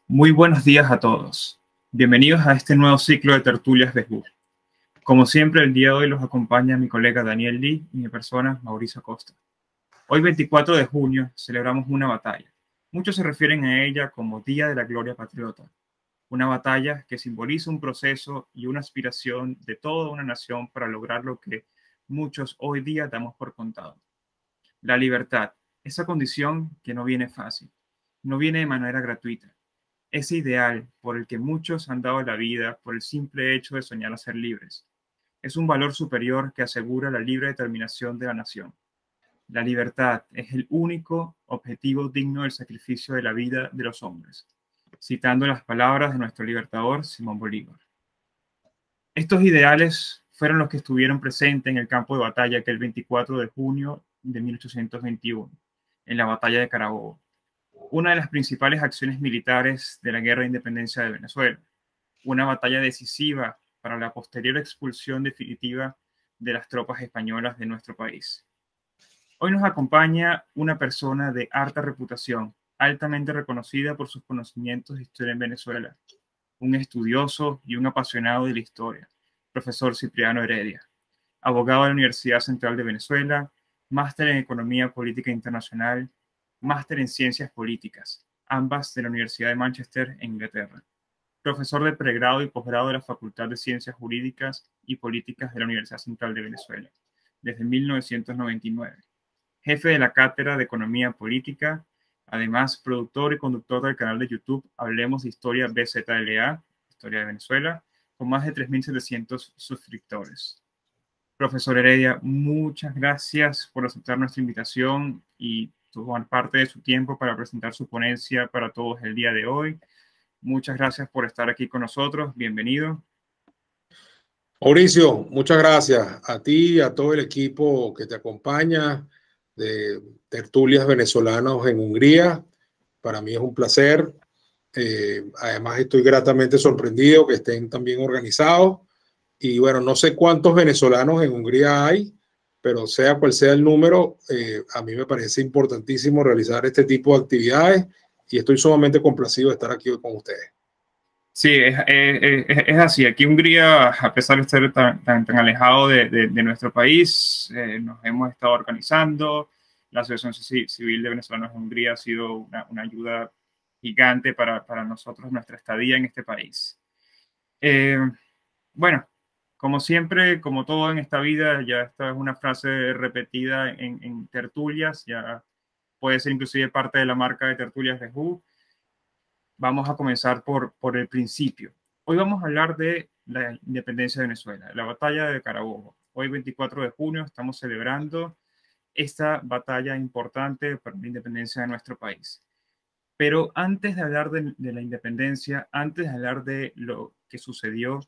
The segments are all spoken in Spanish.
Muy buenos días a todos. Bienvenidos a este nuevo ciclo de tertulias de SBU. Como siempre, el día de hoy los acompaña mi colega Daniel Lee y mi persona, Mauricio Acosta. Hoy, 24 de junio, celebramos una batalla. Muchos se refieren a ella como Día de la Gloria Patriota. Una batalla que simboliza un proceso y una aspiración de toda una nación para lograr lo que muchos hoy día damos por contado. La libertad, esa condición que no viene fácil, no viene de manera gratuita. Ese ideal por el que muchos han dado la vida por el simple hecho de soñar a ser libres. Es un valor superior que asegura la libre determinación de la nación. La libertad es el único objetivo digno del sacrificio de la vida de los hombres, citando las palabras de nuestro libertador Simón Bolívar. Estos ideales fueron los que estuvieron presentes en el campo de batalla aquel 24 de junio de 1821, en la batalla de Carabobo, una de las principales acciones militares de la Guerra de Independencia de Venezuela, una batalla decisiva para la posterior expulsión definitiva de las tropas españolas de nuestro país. Hoy nos acompaña una persona de alta reputación, altamente reconocida por sus conocimientos de historia en Venezuela, un estudioso y un apasionado de la historia, profesor Cipriano Heredia, abogado de la Universidad Central de Venezuela, máster en Economía Política Internacional, máster en Ciencias Políticas, ambas de la Universidad de Manchester, en Inglaterra. Profesor de pregrado y posgrado de la Facultad de Ciencias Jurídicas y Políticas de la Universidad Central de Venezuela, desde 1999. Jefe de la Cátedra de Economía Política, además productor y conductor del canal de YouTube Hablemos de Historia BZLA, Historia de Venezuela, con más de 3.700 suscriptores. Profesor Heredia, muchas gracias por aceptar nuestra invitación y tomar parte de su tiempo para presentar su ponencia para todos el día de hoy. Muchas gracias por estar aquí con nosotros. Bienvenido. Mauricio, muchas gracias a ti y a todo el equipo que te acompaña de Tertulias Venezolanos en Hungría. Para mí es un placer. Además, estoy gratamente sorprendido que estén tan bien organizados. Y bueno, no sé cuántos venezolanos en Hungría hay, pero sea cual sea el número, a mí me parece importantísimo realizar este tipo de actividades y estoy sumamente complacido de estar aquí hoy con ustedes. Sí, es así. Aquí en Hungría, a pesar de estar tan alejado de nuestro país, nos hemos estado organizando. La Asociación Civil de Venezolanos en Hungría ha sido una ayuda gigante para nosotros, nuestra estadía en este país. Bueno, como siempre, como todo en esta vida, ya esta es una frase repetida en tertulias, ya puede ser inclusive parte de la marca de tertulias de SBU. Vamos a comenzar por el principio. Hoy vamos a hablar de la independencia de Venezuela, la batalla de Carabobo. Hoy, 24 de junio, estamos celebrando esta batalla importante para la independencia de nuestro país. Pero antes de hablar de la independencia, antes de hablar de lo que sucedió,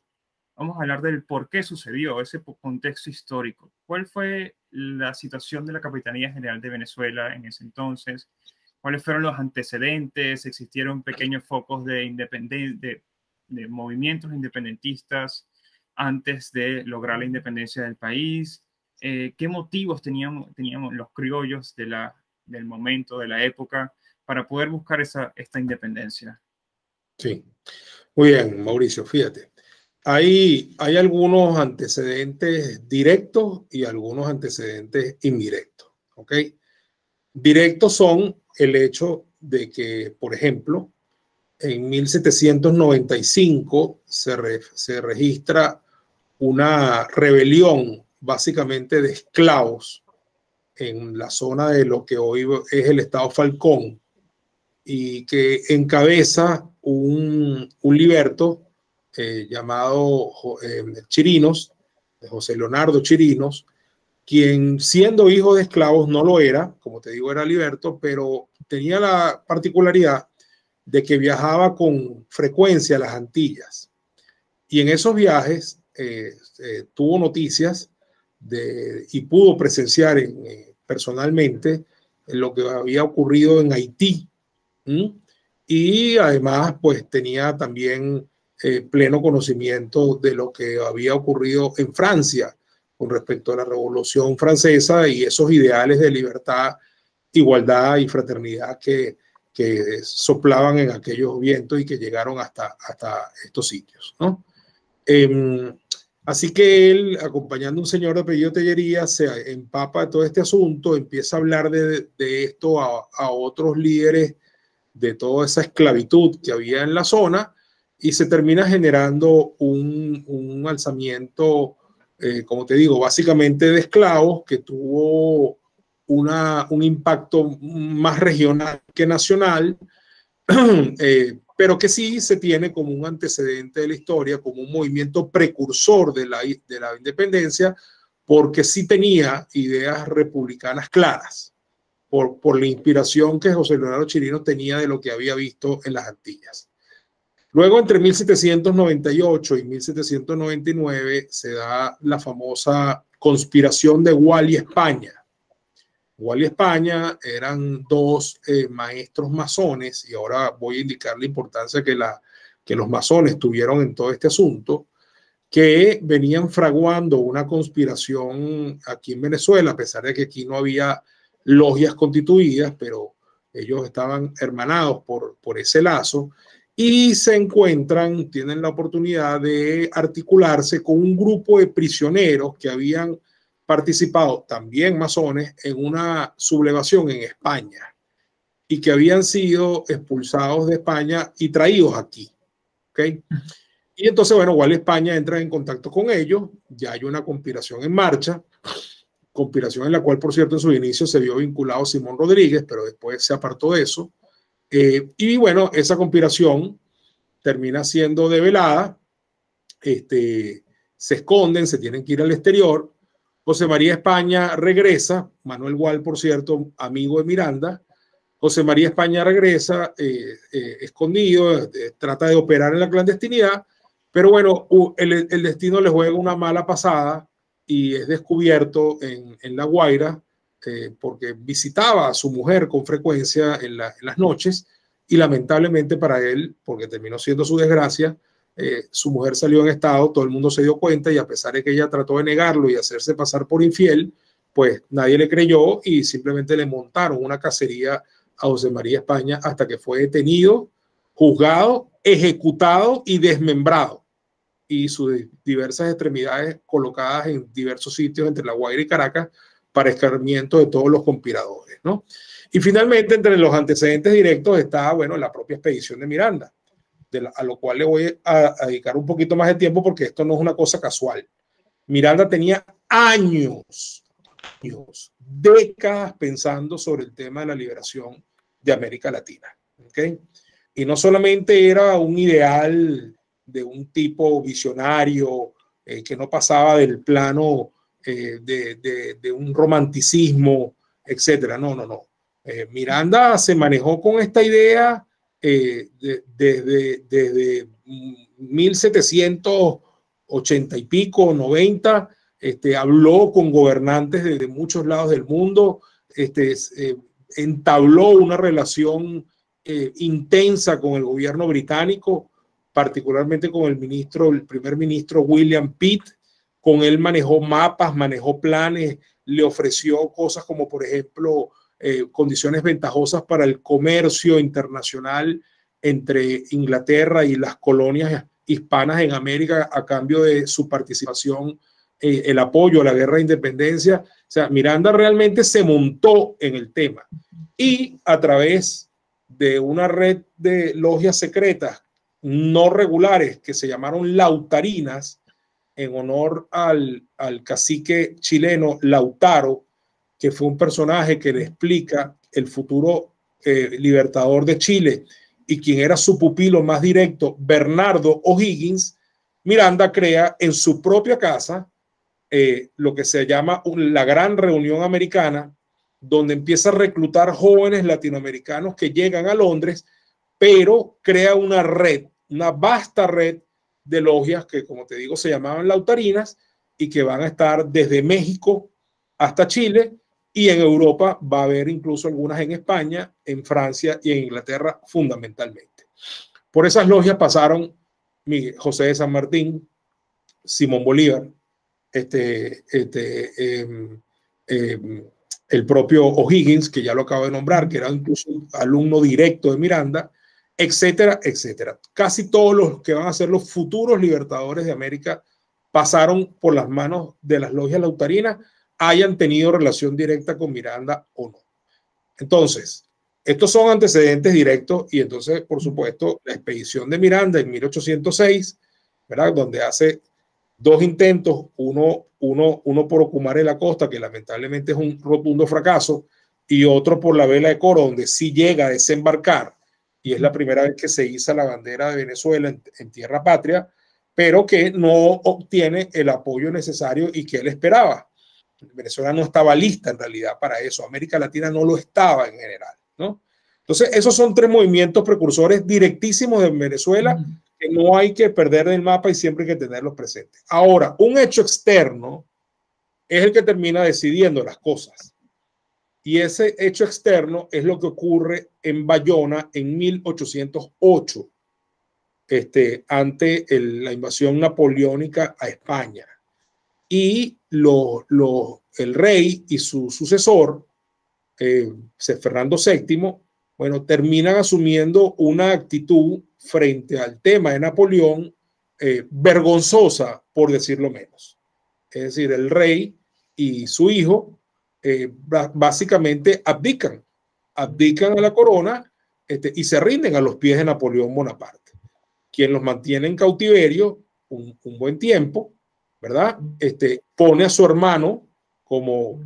vamos a hablar del por qué sucedió, ese contexto histórico. ¿Cuál fue la situación de la Capitanía General de Venezuela en ese entonces? ¿Cuáles fueron los antecedentes? ¿Existieron pequeños focos de movimientos independentistas antes de lograr la independencia del país? ¿Qué motivos teníamos los criollos del momento, de la época, para poder buscar esta independencia? Sí, muy bien, Mauricio, fíjate. Hay algunos antecedentes directos y algunos antecedentes indirectos, ¿ok? Directos son el hecho de que, por ejemplo, en 1795 se registra una rebelión básicamente de esclavos en la zona de lo que hoy es el estado Falcón y que encabeza un liberto llamado Chirinos, José Leonardo Chirinos, quien siendo hijo de esclavos no lo era, como te digo, era liberto, pero tenía la particularidad de que viajaba con frecuencia a las Antillas. Y en esos viajes tuvo noticias y pudo presenciar personalmente lo que había ocurrido en Haití. Y además, pues tenía también pleno conocimiento de lo que había ocurrido en Francia con respecto a la Revolución Francesa y esos ideales de libertad, igualdad y fraternidad que que soplaban en aquellos vientos y que llegaron hasta estos sitios, ¿no? Así que él, acompañando a un señor de apellido Tellería, se empapa de todo este asunto, empieza a hablar de esto a otros líderes de toda esa esclavitud que había en la zona, y se termina generando un alzamiento, como te digo, básicamente de esclavos, que tuvo un impacto más regional que nacional, pero que sí se tiene como un antecedente de la historia, como un movimiento precursor de la independencia, porque sí tenía ideas republicanas claras, por la inspiración que José Leonardo Chirino tenía de lo que había visto en las Antillas. Luego, entre 1798 y 1799, se da la famosa conspiración de Gual y España. Gual y España eran dos maestros masones, y ahora voy a indicar la importancia que los masones tuvieron en todo este asunto, que venían fraguando una conspiración aquí en Venezuela, a pesar de que aquí no había logias constituidas, pero ellos estaban hermanados por ese lazo, y se encuentran, tienen la oportunidad de articularse con un grupo de prisioneros que habían participado, también masones, en una sublevación en España y que habían sido expulsados de España y traídos aquí. ¿Okay? Y entonces, bueno, Gual España entra en contacto con ellos, ya hay una conspiración en marcha, conspiración en la cual, por cierto, en su inicio se vio vinculado Simón Rodríguez, pero después se apartó de eso. Y bueno, esa conspiración termina siendo develada, se esconden, se tienen que ir al exterior. José María España regresa, Manuel Gual, por cierto, amigo de Miranda. José María España regresa escondido, trata de operar en la clandestinidad, pero bueno, el destino le juega una mala pasada y es descubierto en La Guaira, porque visitaba a su mujer con frecuencia en las noches, y lamentablemente para él, porque terminó siendo su desgracia, su mujer salió en estado, todo el mundo se dio cuenta, y a pesar de que ella trató de negarlo y hacerse pasar por infiel, pues nadie le creyó y simplemente le montaron una cacería a José María España hasta que fue detenido, juzgado, ejecutado y desmembrado, y sus diversas extremidades colocadas en diversos sitios entre La Guaira y Caracas para escarmiento de todos los conspiradores, ¿no? Y finalmente, entre los antecedentes directos está, bueno, la propia expedición de Miranda, a lo cual le voy a dedicar un poquito más de tiempo, porque esto no es una cosa casual. Miranda tenía años, décadas pensando sobre el tema de la liberación de América Latina. ¿Okay? Y no solamente era un ideal de un tipo visionario que no pasaba del plano de un romanticismo, etcétera. No. Miranda se manejó con esta idea desde 1780 y pico, 90, habló con gobernantes de muchos lados del mundo, entabló una relación intensa con el gobierno británico, particularmente con el primer ministro William Pitt. Con él manejó mapas, manejó planes, le ofreció cosas como, por ejemplo, condiciones ventajosas para el comercio internacional entre Inglaterra y las colonias hispanas en América a cambio de su participación, el apoyo a la guerra de independencia. O sea, Miranda realmente se montó en el tema, y a través de una red de logias secretas no regulares que se llamaron lautarinas, en honor al cacique chileno Lautaro, que fue un personaje que le explica el futuro libertador de Chile y quien era su pupilo más directo, Bernardo O'Higgins. Miranda crea en su propia casa lo que se llama la Gran Reunión Americana, donde empieza a reclutar jóvenes latinoamericanos que llegan a Londres, pero crea una red, una vasta red de logias que, como te digo, se llamaban lautarinas, y que van a estar desde México hasta Chile, y en Europa va a haber incluso algunas en España, en Francia y en Inglaterra fundamentalmente. Por esas logias pasaron José de San Martín, Simón Bolívar, el propio O'Higgins, que ya lo acabo de nombrar, que era incluso alumno directo de Miranda, etcétera, etcétera. Casi todos los que van a ser los futuros libertadores de América pasaron por las manos de las logias lautarinas, hayan tenido relación directa con Miranda o no. Entonces, estos son antecedentes directos y entonces, por supuesto, la expedición de Miranda en 1806, ¿verdad? Donde hace dos intentos, uno por Ocumare de la Costa, que lamentablemente es un rotundo fracaso, y otro por la Vela de Coro, donde sí llega a desembarcar, y es la primera vez que se iza la bandera de Venezuela en tierra patria, pero que no obtiene el apoyo necesario y que él esperaba. Venezuela no estaba lista en realidad para eso, América Latina no lo estaba en general, ¿no? Entonces, esos son tres movimientos precursores directísimos de Venezuela que no hay que perder del mapa y siempre hay que tenerlos presentes. Ahora, un hecho externo es el que termina decidiendo las cosas. Y ese hecho externo es lo que ocurre en Bayona en 1808, ante la invasión napoleónica a España. Y el rey y su sucesor, Fernando VII, bueno, terminan asumiendo una actitud frente al tema de Napoleón vergonzosa, por decirlo menos. Es decir, el rey y su hijo básicamente abdican a la corona y se rinden a los pies de Napoleón Bonaparte, quien los mantiene en cautiverio un buen tiempo, ¿verdad? Pone a su hermano como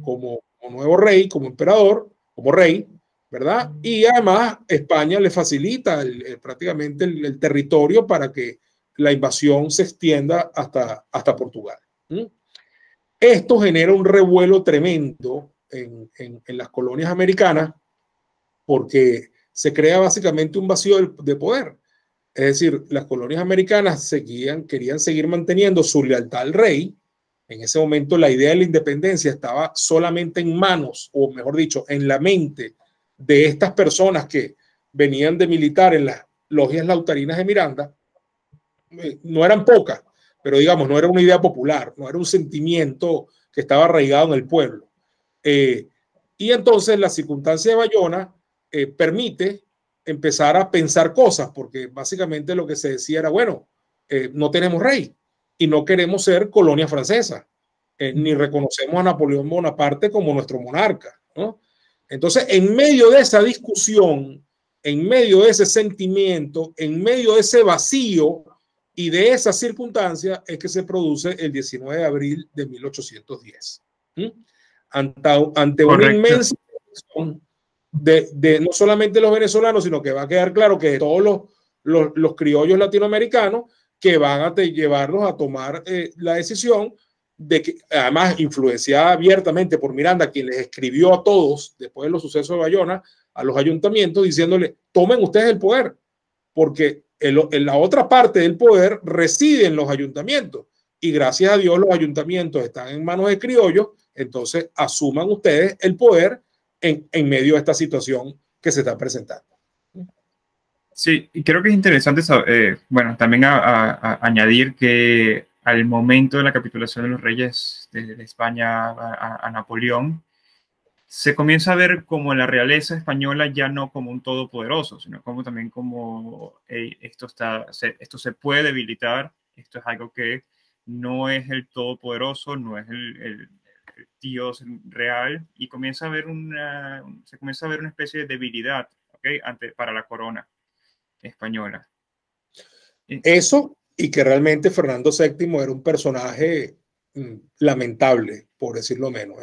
nuevo rey, como emperador, como rey, ¿verdad? Y además España le facilita prácticamente el territorio para que la invasión se extienda hasta Portugal. ¿Mm? Esto genera un revuelo tremendo en las colonias americanas porque se crea básicamente un vacío de poder. Es decir, las colonias americanas querían seguir manteniendo su lealtad al rey. En ese momento la idea de la independencia estaba solamente en manos, o mejor dicho, en la mente de estas personas que venían de militar en las logias lautarinas de Miranda. No eran pocas, pero digamos, no era una idea popular, no era un sentimiento que estaba arraigado en el pueblo. Y entonces la circunstancia de Bayona permite empezar a pensar cosas, porque básicamente lo que se decía era, bueno, no tenemos rey y no queremos ser colonia francesa, ni reconocemos a Napoleón Bonaparte como nuestro monarca, ¿no? Entonces, en medio de esa discusión, en medio de ese sentimiento, en medio de ese vacío y de esa circunstancia es que se produce el 19 de abril de 1810. ¿Mm? Ante una inmensa de no solamente los venezolanos, sino que va a quedar claro que de todos los criollos latinoamericanos que van a llevarlos a tomar la decisión de que, además influenciada abiertamente por Miranda, quien les escribió a todos después de los sucesos de Bayona, a los ayuntamientos, diciéndole, tomen ustedes el poder, porque en la otra parte del poder reside en los ayuntamientos y gracias a Dios los ayuntamientos están en manos de criollos, entonces asuman ustedes el poder en medio de esta situación que se está presentando. Sí, y creo que es interesante bueno, también añadir que al momento de la capitulación de los reyes de España a Napoleón, se comienza a ver como la realeza española ya no como un todopoderoso, sino como también como esto se puede debilitar, esto es algo que no es el todopoderoso, no es el Dios real, y se comienza a ver una especie de debilidad, ¿okay? Para la corona española. Eso, y que realmente Fernando VII era un personaje lamentable, por decirlo menos.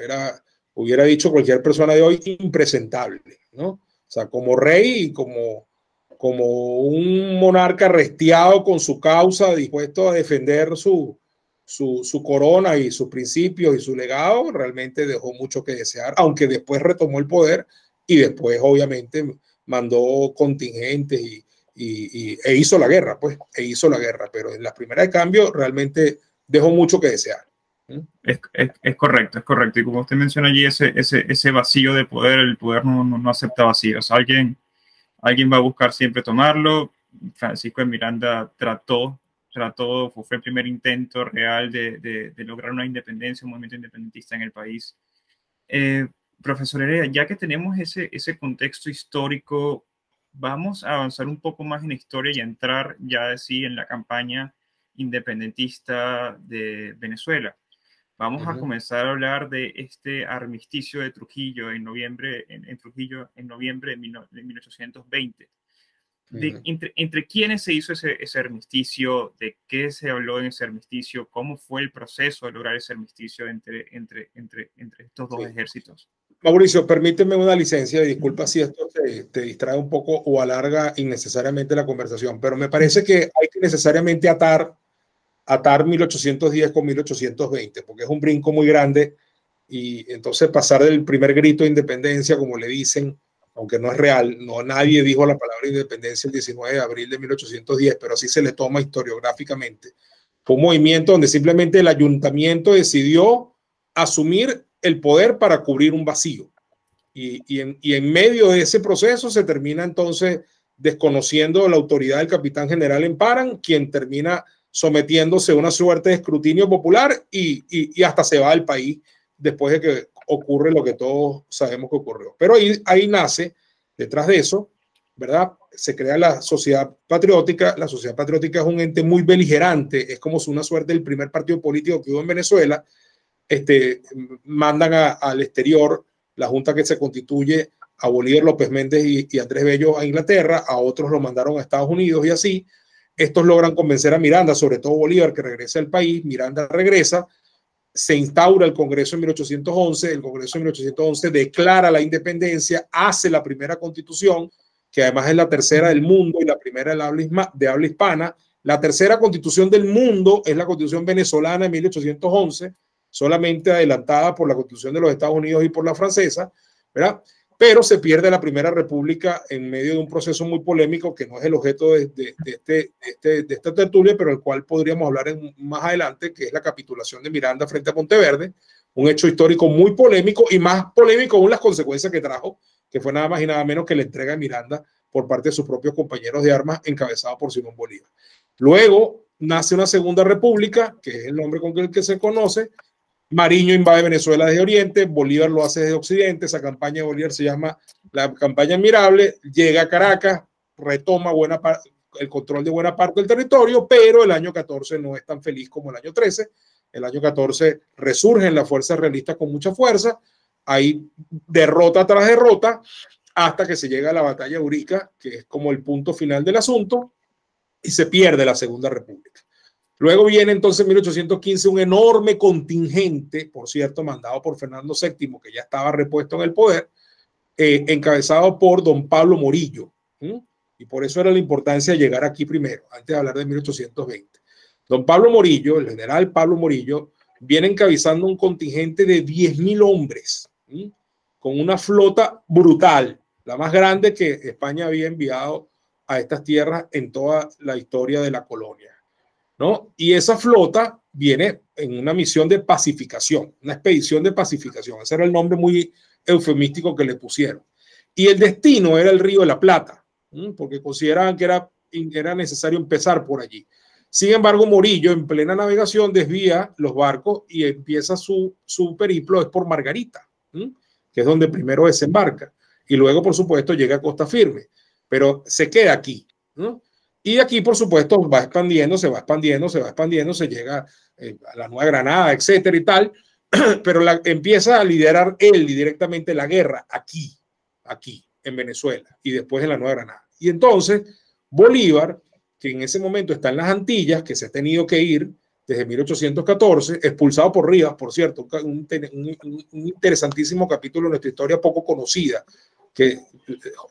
Hubiera dicho cualquier persona de hoy, impresentable, ¿no? O sea, como rey y como un monarca restiado con su causa, dispuesto a defender su corona y sus principios y su legado, realmente dejó mucho que desear, aunque después retomó el poder y después obviamente mandó contingentes e hizo la guerra, pero en la primera de cambio realmente dejó mucho que desear. Es correcto, es correcto. Y como usted menciona allí, ese vacío de poder, el poder no acepta vacíos. Alguien va a buscar siempre tomarlo. Francisco de Miranda fue el primer intento real de lograr una independencia, un movimiento independentista en el país. Profesor Heredia, ya que tenemos ese contexto histórico, vamos a avanzar un poco más en la historia y entrar ya así en la campaña independentista de Venezuela. Vamos a comenzar a hablar de este armisticio de Trujillo en noviembre, en Trujillo en noviembre de 1820. Entre quiénes se hizo ese armisticio, de qué se habló en ese armisticio, cómo fue el proceso de lograr ese armisticio entre estos dos ejércitos. Mauricio, permíteme una licencia, disculpa si esto te distrae un poco o alarga innecesariamente la conversación, pero me parece que hay que necesariamente atar 1810 con 1820, porque es un brinco muy grande, y entonces pasar del primer grito de independencia, como le dicen, aunque no es real, nadie dijo la palabra independencia el 19 de abril de 1810, pero así se le toma historiográficamente. Fue un movimiento donde simplemente el ayuntamiento decidió asumir el poder para cubrir un vacío. Y en medio de ese proceso se termina entonces desconociendo la autoridad del capitán general Emparan, quien termina sometiéndose a una suerte de escrutinio popular y hasta se va del país después de que ocurre lo que todos sabemos que ocurrió. Pero ahí nace, detrás de eso, ¿verdad? Se crea la Sociedad Patriótica. La Sociedad Patriótica es un ente muy beligerante, es como una suerte del primer partido político que hubo en Venezuela. Mandan al exterior la junta que se constituye a Bolívar, López Méndez y Andrés Bello a Inglaterra, a otros lo mandaron a Estados Unidos y así. Estos logran convencer a Miranda, sobre todo Bolívar, que regrese al país. Miranda regresa, se instaura el Congreso en 1811, el Congreso en 1811 declara la independencia, hace la primera constitución, que además es la tercera del mundo y la primera de habla hispana. La tercera constitución del mundo es la constitución venezolana de 1811, solamente adelantada por la Constitución de los Estados Unidos y por la francesa, ¿verdad? Pero se pierde la Primera República en medio de un proceso muy polémico que no es el objeto de esta tertulia, pero el cual podríamos hablar más adelante, que es la capitulación de Miranda frente a Monteverde, un hecho histórico muy polémico, y más polémico aún las consecuencias que trajo, que fue nada más y nada menos que la entrega de Miranda por parte de sus propios compañeros de armas, encabezado por Simón Bolívar. Luego nace una Segunda República, que es el nombre con el que se conoce. Mariño invade Venezuela desde Oriente, Bolívar lo hace desde Occidente. Esa campaña de Bolívar se llama la campaña Admirable. Llega a Caracas, retoma el control de buena parte del territorio, pero el año 14 no es tan feliz como el año 13. El año 14 resurgen las fuerzas realistas con mucha fuerza. Hay derrota tras derrota hasta que se llega a la batalla de Urica, que es como el punto final del asunto, y se pierde la Segunda República. Luego viene entonces en 1815 un enorme contingente, por cierto, mandado por Fernando VII, que ya estaba repuesto en el poder, encabezado por don Pablo Morillo. Y por eso era la importancia de llegar aquí primero, antes de hablar de 1820. Don Pablo Morillo, el general Pablo Morillo, viene encabezando un contingente de 10.000 hombres, con una flota brutal, la más grande que España había enviado a estas tierras en toda la historia de la colonia, ¿no? Y esa flota viene en una misión de pacificación, una expedición de pacificación. Ese era el nombre muy eufemístico que le pusieron. Y el destino era el Río de la Plata, porque consideraban que era necesario empezar por allí. Sin embargo, Morillo, en plena navegación, desvía los barcos y empieza su periplo, es por Margarita, que es donde primero desembarca. Y luego, por supuesto, llega a Costa Firme, pero se queda aquí, ¿no? Y aquí, por supuesto, va expandiendo, se llega a la Nueva Granada, etcétera y tal, pero empieza a liderar él directamente la guerra aquí, en Venezuela, y después en la Nueva Granada. Y entonces, Bolívar, que en ese momento está en las Antillas, que se ha tenido que ir desde 1814, expulsado por Rivas, por cierto, un interesantísimo capítulo de nuestra historia poco conocida, que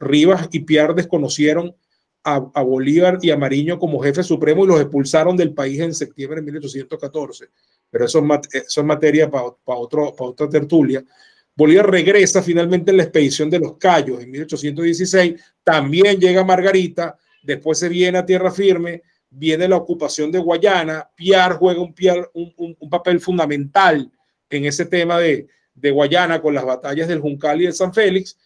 Rivas y Piar desconocieron a Bolívar y a Mariño como jefe supremo y los expulsaron del país en septiembre de 1814. Pero eso es materia para otra tertulia. Bolívar regresa finalmente en la expedición de los Cayos en 1816. También llega Margarita. Después se viene a tierra firme. Viene la ocupación de Guayana. Piar juega un papel fundamental en ese tema de Guayana con las batallas del Juncal y del San Félix.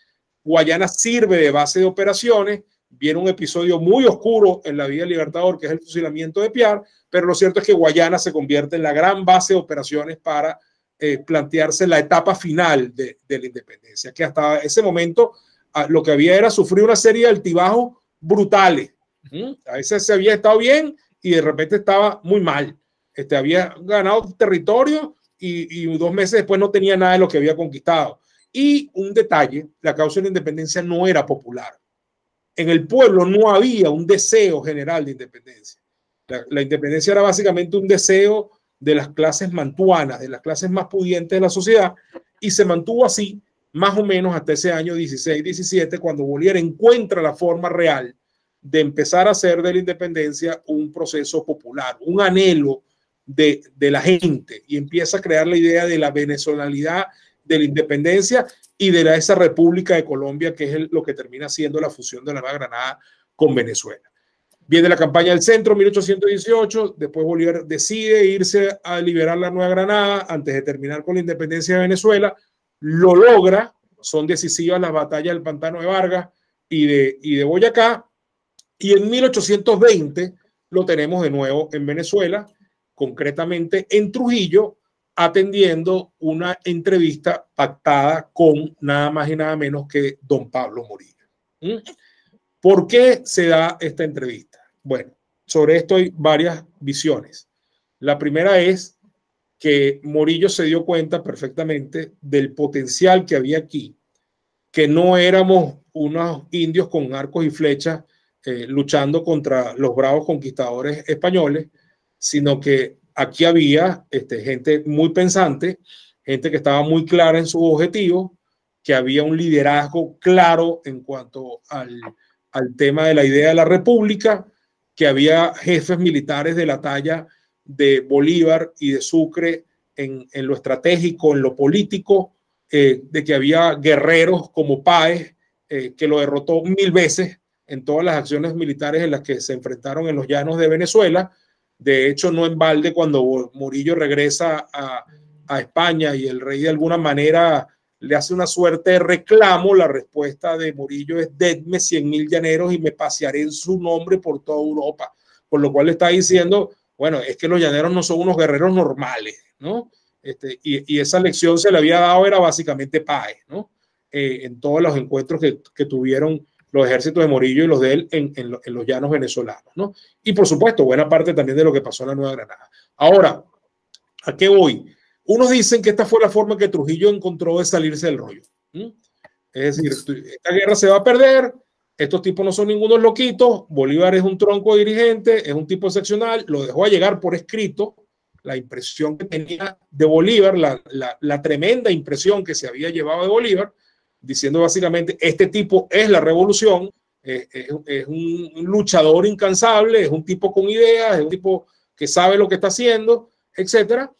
Guayana sirve de base de operaciones. Viene un episodio muy oscuro en la vida del Libertador, que es el fusilamiento de Piar, pero lo cierto es que Guayana se convierte en la gran base de operaciones para plantearse la etapa final de la independencia, que hasta ese momento lo que había era sufrir una serie de altibajos brutales. A veces se había estado bien y de repente estaba muy mal. Había ganado territorio y 2 meses después no tenía nada de lo que había conquistado. Y un detalle, la causa de la independencia no era popular. En el pueblo no había un deseo general de independencia. La independencia era básicamente un deseo de las clases mantuanas, de las clases más pudientes de la sociedad, y se mantuvo así más o menos hasta ese año 16-17, cuando Bolívar encuentra la forma real de empezar a hacer de la independencia un proceso popular, un anhelo de la gente, y empieza a crear la idea de la venezolanidad, de la independencia y de esa República de Colombia, que es lo que termina siendo la fusión de la Nueva Granada con Venezuela. Viene la campaña del centro, 1818, después Bolívar decide irse a liberar la Nueva Granada antes de terminar con la independencia de Venezuela, lo logra, son decisivas las batallas del Pantano de Vargas y de Boyacá, y en 1820 lo tenemos de nuevo en Venezuela, concretamente en Trujillo, atendiendo una entrevista pactada con nada más y nada menos que don Pablo Morillo. ¿Por qué se da esta entrevista? Bueno, sobre esto hay varias visiones. La primera es que Morillo se dio cuenta perfectamente del potencial que había aquí, que no éramos unos indios con arcos y flechas luchando contra los bravos conquistadores españoles, sino que aquí había gente muy pensante, gente que estaba muy clara en sus objetivos, que había un liderazgo claro en cuanto al tema de la idea de la república, que había jefes militares de la talla de Bolívar y de Sucre en lo estratégico, en lo político, de que había guerreros como Páez, que lo derrotó 1000 veces en todas las acciones militares en las que se enfrentaron en los llanos de Venezuela. De hecho, no en balde, cuando Morillo regresa a España y el rey de alguna manera le hace una suerte de reclamo, la respuesta de Morillo es: denme 100.000 llaneros y me pasearé en su nombre por toda Europa. Por lo cual le está diciendo, bueno, es que los llaneros no son unos guerreros normales, ¿no? Y esa lección se le había dado, era básicamente Páez, ¿no? En todos los encuentros que tuvieron los ejércitos de Morillo y los de él en los llanos venezolanos, ¿no? Y por supuesto, buena parte también de lo que pasó en la Nueva Granada. Ahora, ¿a qué voy? Unos dicen que esta fue la forma que Trujillo encontró de salirse del rollo. Es decir, esta guerra se va a perder, estos tipos no son ningunos loquitos, Bolívar es un tronco dirigente, es un tipo excepcional, lo dejó a llegar por escrito, la impresión que tenía de Bolívar, la tremenda impresión que se había llevado de Bolívar, diciendo básicamente: este tipo es la revolución, es un luchador incansable, es un tipo con ideas, es un tipo que sabe lo que está haciendo, etcétera.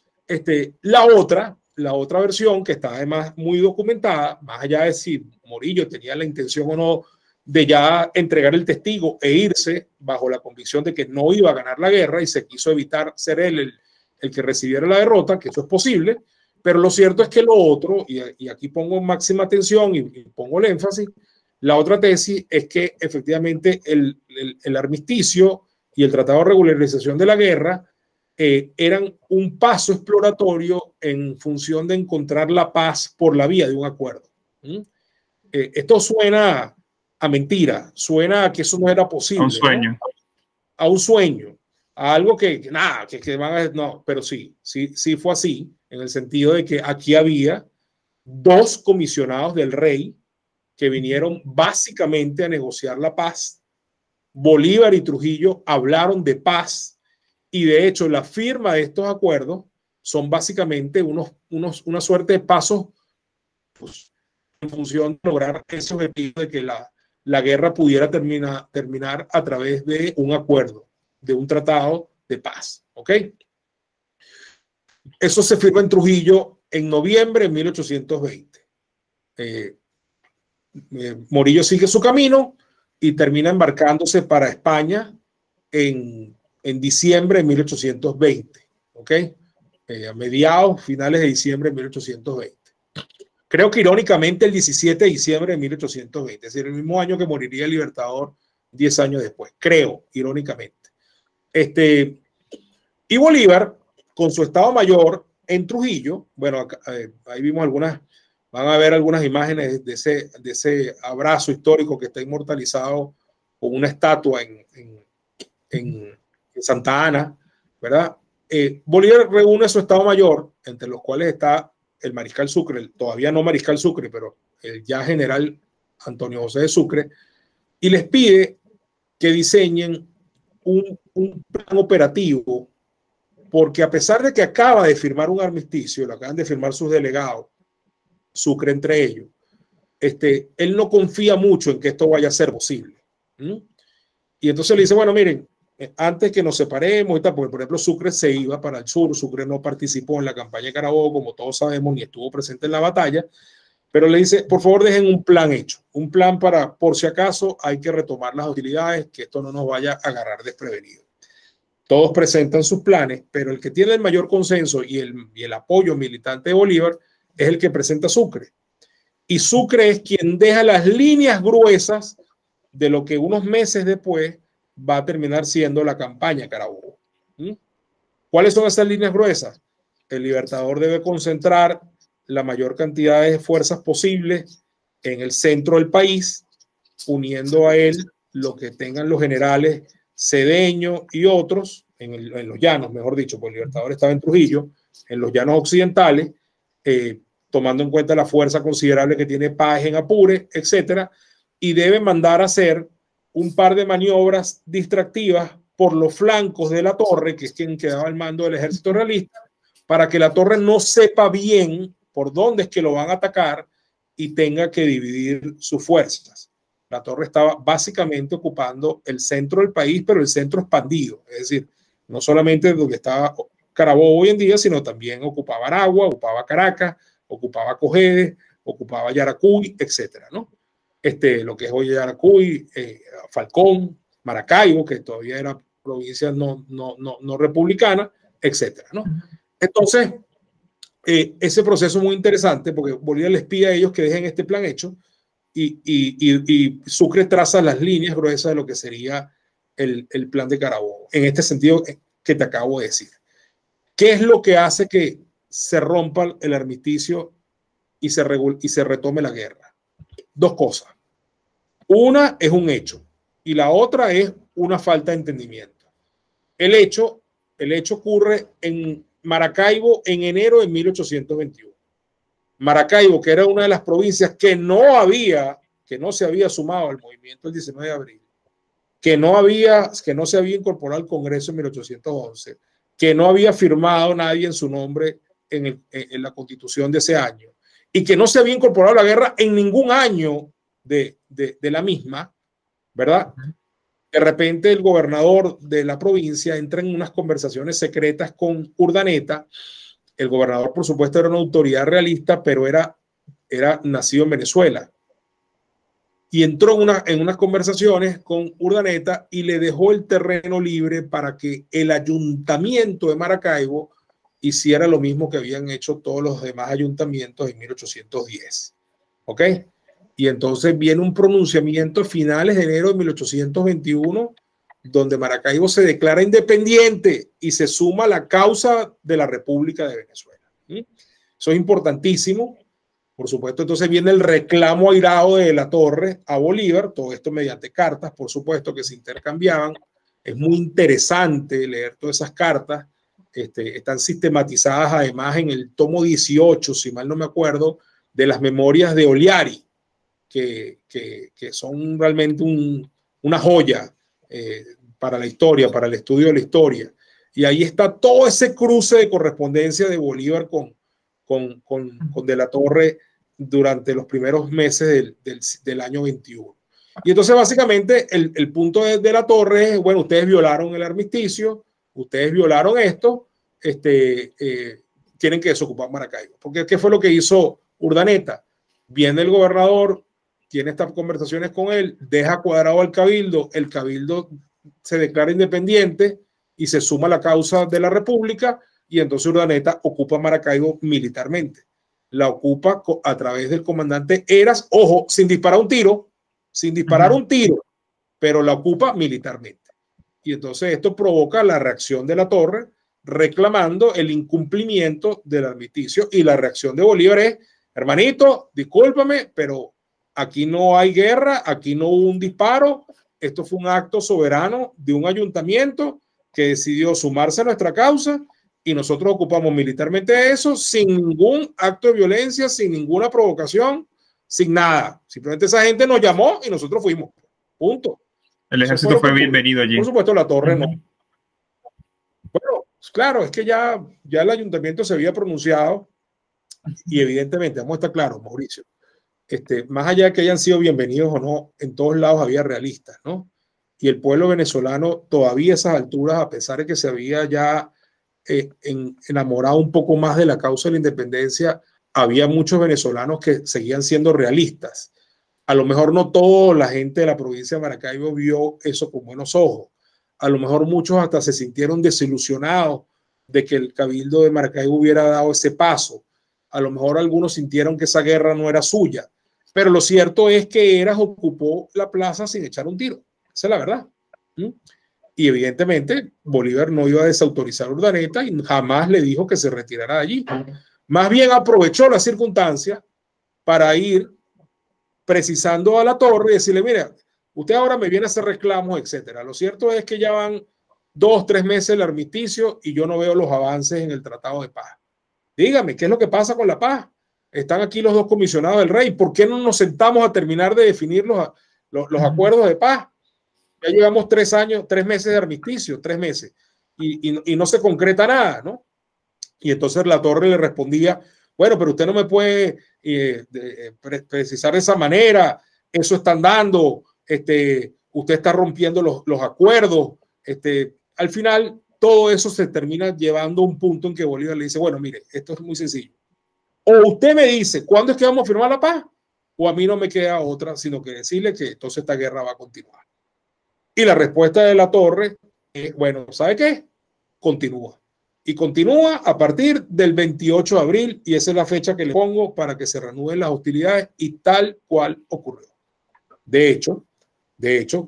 La otra versión, que está además muy documentada, más allá de si Morillo tenía la intención o no de ya entregar el testigo e irse bajo la convicción de que no iba a ganar la guerra y se quiso evitar ser él el que recibiera la derrota, que eso es posible, pero lo cierto es que lo otro, y aquí pongo máxima atención y pongo el énfasis, la otra tesis es que efectivamente el armisticio y el tratado de regularización de la guerra eran un paso exploratorio en función de encontrar la paz por la vía de un acuerdo. Esto suena a mentira, suena a que eso no era posible. A un sueño. ¿no? A un sueño, a algo que van a... No, pero sí fue así, en el sentido de que aquí había 2 comisionados del rey que vinieron básicamente a negociar la paz. Bolívar y Trujillo hablaron de paz, y de hecho la firma de estos acuerdos son básicamente una suerte de pasos, pues, en función de lograr ese objetivo de que la guerra pudiera terminar a través de un acuerdo, de un tratado de paz. ¿Ok? Eso se firma en Trujillo en noviembre de 1820. Morillo sigue su camino y termina embarcándose para España en diciembre de 1820. ¿Ok? A mediados, finales de diciembre de 1820. Creo que irónicamente el 17 de diciembre de 1820, es decir, el mismo año que moriría el Libertador 10 años después. Creo, irónicamente. Y Bolívar, con su Estado Mayor, en Trujillo, bueno, acá, ahí vimos algunas, van a ver algunas imágenes de ese abrazo histórico que está inmortalizado con una estatua en Santa Ana, ¿verdad? Bolívar reúne su Estado Mayor, entre los cuales está el mariscal Sucre, todavía no mariscal Sucre, pero el ya general Antonio José de Sucre, y les pide que diseñen un plan operativo, porque a pesar de que acaba de firmar un armisticio, lo acaban de firmar sus delegados, Sucre entre ellos, él no confía mucho en que esto vaya a ser posible. Y entonces le dice, bueno, miren, antes que nos separemos y tal, porque por ejemplo Sucre se iba para el sur, Sucre no participó en la campaña de Carabobo, como todos sabemos, ni estuvo presente en la batalla, pero le dice, por favor dejen un plan hecho, un plan para, por si acaso hay que retomar las hostilidades, que esto no nos vaya a agarrar desprevenido. Todos presentan sus planes, pero el que tiene el mayor consenso y el apoyo militante de Bolívar es el que presenta Sucre. Y Sucre es quien deja las líneas gruesas de lo que unos meses después va a terminar siendo la campaña Carabobo. ¿Cuáles son esas líneas gruesas? El Libertador debe concentrar la mayor cantidad de fuerzas posibles en el centro del país, uniendo a él lo que tengan los generales Cedeño y otros, en los llanos, mejor dicho, porque el Libertador estaba en Trujillo, en los llanos occidentales, tomando en cuenta la fuerza considerable que tiene Páez en Apure, etcétera, y debe mandar a hacer un par de maniobras distractivas por los flancos de la torre, que es quien quedaba al mando del ejército realista, para que la torre no sepa bien por dónde es que lo van a atacar y tenga que dividir sus fuerzas. La torre estaba básicamente ocupando el centro del país, pero el centro expandido, es decir, no solamente donde estaba Carabobo hoy en día, sino también ocupaba Aragua, ocupaba Caracas, ocupaba Cojedes, ocupaba Yaracuy, etcétera, ¿no? Lo que es hoy Yaracuy, Falcón, Maracaibo, que todavía era provincia no republicana, etcétera, ¿no? Entonces, ese proceso es muy interesante porque Bolívar les pide a ellos que dejen este plan hecho y Sucre traza las líneas gruesas de lo que sería el plan de Carabobo, en este sentido que te acabo de decir. ¿Qué es lo que hace que se rompa el armisticio y se retome la guerra? Dos cosas. Una es un hecho y la otra es una falta de entendimiento. El hecho ocurre en Maracaibo en enero de 1821. Maracaibo, que era una de las provincias que no se había sumado al movimiento el 19 de abril, que no se había incorporado al Congreso en 1811, que no había firmado nadie en su nombre en la Constitución de ese año, y que no se había incorporado a la guerra en ningún año de la misma, ¿verdad? De repente el gobernador de la provincia entra en unas conversaciones secretas con Urdaneta. El gobernador, por supuesto, era una autoridad realista, pero era nacido en Venezuela. Y entró en unas conversaciones con Urdaneta y le dejó el terreno libre para que el ayuntamiento de Maracaibo hiciera lo mismo que habían hecho todos los demás ayuntamientos en 1810. ¿Ok? Y entonces viene un pronunciamiento a finales de enero de 1821 donde Maracaibo se declara independiente y se suma a la causa de la República de Venezuela. Eso es importantísimo. Por supuesto, entonces viene el reclamo airado de la Torre a Bolívar, todo esto mediante cartas, por supuesto, que se intercambiaban. Es muy interesante leer todas esas cartas. Están sistematizadas además en el tomo 18, si mal no me acuerdo, de las memorias de Oliari, que son realmente una joya para la historia, para el estudio de la historia. Y ahí está todo ese cruce de correspondencia de Bolívar con De la Torre durante los primeros meses del año 21. Y entonces básicamente el punto de la Torre es, bueno, ustedes violaron el armisticio, ustedes violaron esto, tienen que desocupar Maracaibo. Porque ¿qué fue lo que hizo Urdaneta? Viene el gobernador, tiene estas conversaciones con él, deja cuadrado al cabildo, el cabildo se declara independiente y se suma a la causa de la República, y entonces Urdaneta ocupa Maracaibo militarmente. La ocupa a través del comandante Heras, ojo, sin disparar un tiro, pero la ocupa militarmente. Y entonces esto provoca la reacción de la Torre, reclamando el incumplimiento del armisticio, y la reacción de Bolívar es: hermanito, discúlpame, pero aquí no hay guerra, aquí no hubo un disparo, esto fue un acto soberano de un ayuntamiento que decidió sumarse a nuestra causa y nosotros ocupamos militarmente eso sin ningún acto de violencia, sin ninguna provocación, sin nada. Simplemente esa gente nos llamó y nosotros fuimos. Punto. El ejército fue bienvenido allí. Por supuesto, la torre no. Bueno, claro, es que ya el ayuntamiento se había pronunciado y evidentemente, vamos a estar claros, Mauricio, más allá de que hayan sido bienvenidos o no, en todos lados había realistas, ¿no? Y el pueblo venezolano todavía a esas alturas, a pesar de que se había ya enamorado un poco más de la causa de la independencia, había muchos venezolanos que seguían siendo realistas. A lo mejor no toda la gente de la provincia de Maracaibo vio eso con buenos ojos. A lo mejor muchos hasta se sintieron desilusionados de que el Cabildo de Maracaibo hubiera dado ese paso. A lo mejor algunos sintieron que esa guerra no era suya. Pero lo cierto es que Heras ocupó la plaza sin echar un tiro. Esa es la verdad. Y evidentemente Bolívar no iba a desautorizar a Urdaneta y jamás le dijo que se retirara de allí. Más bien aprovechó la circunstancia para ir precisando a la torre y decirle: mira, usted ahora me viene a hacer reclamos, etcétera. Lo cierto es que ya van 2 o 3 meses el armisticio y yo no veo los avances en el Tratado de Paz. Dígame, ¿qué es lo que pasa con la paz? Están aquí los 2 comisionados del rey. ¿Por qué no nos sentamos a terminar de definir los acuerdos de paz? Ya llevamos 3 meses de armisticio, 3 meses, y no se concreta nada, ¿no? Y entonces la torre le respondía: bueno, pero usted no me puede precisar de esa manera, eso están dando, usted está rompiendo los acuerdos. Al final, todo eso se termina llevando a un punto en que Bolívar le dice: bueno, mire, esto es muy sencillo. O usted me dice cuándo es que vamos a firmar la paz, o a mí no me queda otra sino que decirle que entonces esta guerra va a continuar. Y la respuesta de la torre es: bueno, ¿sabe qué? Continúa. Y continúa a partir del 28 de abril, y esa es la fecha que le pongo para que se reanuden las hostilidades, y tal cual ocurrió. De hecho,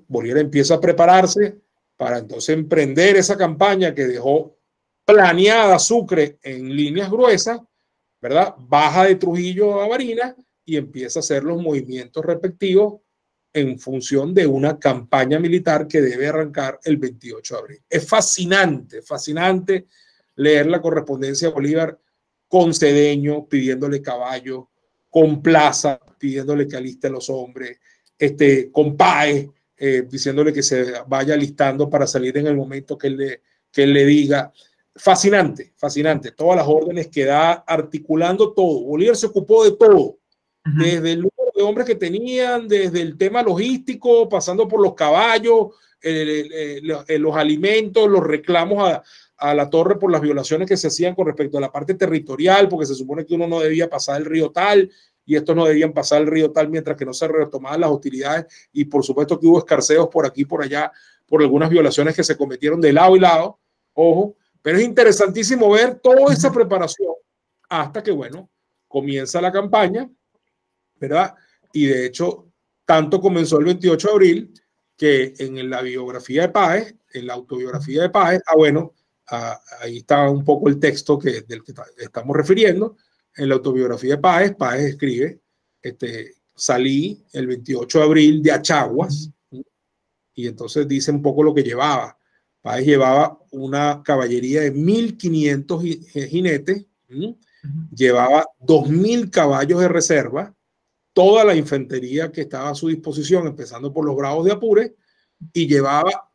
Bolívar empieza a prepararse para entonces emprender esa campaña que dejó planeada Sucre en líneas gruesas, ¿verdad? Baja de Trujillo a Barinas y empieza a hacer los movimientos respectivos en función de una campaña militar que debe arrancar el 28 de abril. Es fascinante, fascinante leer la correspondencia de Bolívar con Cedeño pidiéndole caballo, con Plaza pidiéndole que aliste a los hombres, con Páez diciéndole que se vaya alistando para salir en el momento que él le diga. Fascinante, fascinante. Todas las órdenes que da, articulando todo. Bolívar se ocupó de todo, desde el número de hombres que tenían, desde el tema logístico, pasando por los caballos, los alimentos, los reclamos a la torre por las violaciones que se hacían con respecto a la parte territorial, porque se supone que uno no debía pasar el río tal y estos no debían pasar el río tal mientras que no se retomaban las hostilidades, y por supuesto que hubo escarceos por aquí y por allá por algunas violaciones que se cometieron de lado y lado, ojo, pero es interesantísimo ver toda esa preparación hasta que, bueno, comienza la campaña, ¿verdad? Y de hecho, tanto comenzó el 28 de abril que en la biografía de Páez, en la autobiografía de Páez, ahí está un poco el texto del que estamos refiriendo. En la autobiografía de Páez, Páez escribe: salí el 28 de abril de Achaguas, y entonces dice un poco lo que llevaba. Páez llevaba una caballería de 1.500 jinetes, llevaba 2.000 caballos de reserva, toda la infantería que estaba a su disposición, empezando por los bravos de Apure, y llevaba,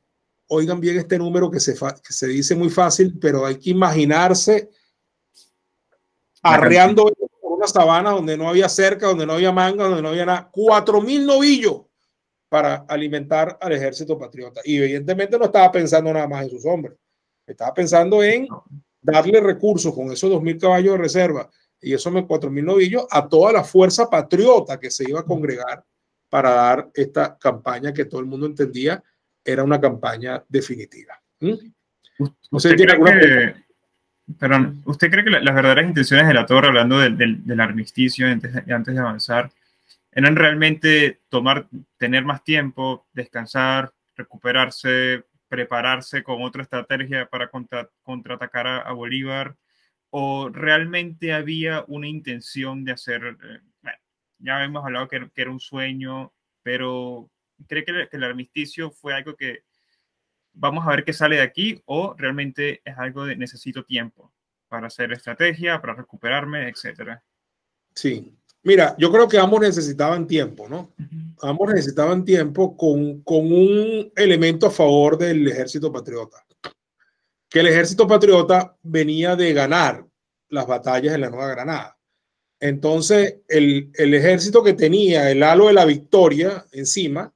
oigan bien este número que se dice muy fácil, pero hay que imaginarse arreando por una sabana donde no había cerca, donde no había manga, donde no había nada, 4.000 novillos para alimentar al ejército patriota. Y evidentemente no estaba pensando nada más en sus hombres, estaba pensando en darle recursos con esos 2.000 caballos de reserva y esos 4.000 novillos a toda la fuerza patriota que se iba a congregar para dar esta campaña que todo el mundo entendía era una campaña definitiva. ¿Usted cree que las verdaderas intenciones de la torre, hablando del armisticio antes de avanzar, eran realmente tener más tiempo, descansar, recuperarse, prepararse con otra estrategia para contraatacar a Bolívar, o realmente había una intención de hacer, bueno, ya hemos hablado que era un sueño, pero ¿cree que el armisticio fue algo que vamos a ver qué sale de aquí, o realmente es algo de necesito tiempo para hacer estrategia, para recuperarme, etcétera? Sí, mira, yo creo que ambos necesitaban tiempo, ¿no? Ambos necesitaban tiempo con un elemento a favor del ejército patriota, que el ejército patriota venía de ganar las batallas en la Nueva Granada. Entonces, el ejército que tenía el halo de la victoria encima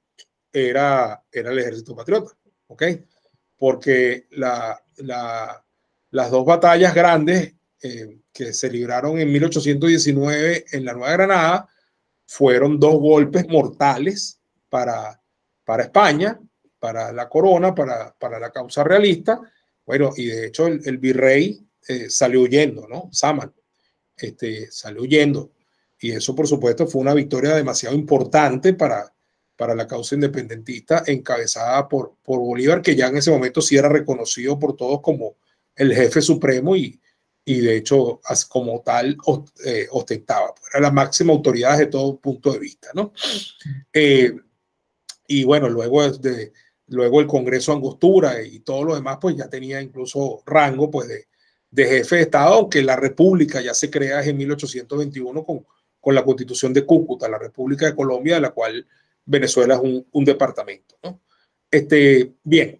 era el ejército patriota, ¿ok? Porque las dos batallas grandes que se libraron en 1819 en la Nueva Granada fueron dos golpes mortales para España, para la corona, para la causa realista. Bueno, y de hecho el virrey salió huyendo, ¿no? Sámano salió huyendo. Y eso, por supuesto, fue una victoria demasiado importante para la causa independentista encabezada por Bolívar, que ya en ese momento sí era reconocido por todos como el jefe supremo y de hecho como tal ostentaba. Era la máxima autoridad desde todo punto de vista, ¿no? Y bueno, luego el Congreso Angostura y todo lo demás, pues ya tenía incluso rango pues de jefe de Estado, aunque la República ya se crea en 1821 con la Constitución de Cúcuta, la República de Colombia, de la cual Venezuela es un departamento, ¿no? Bien,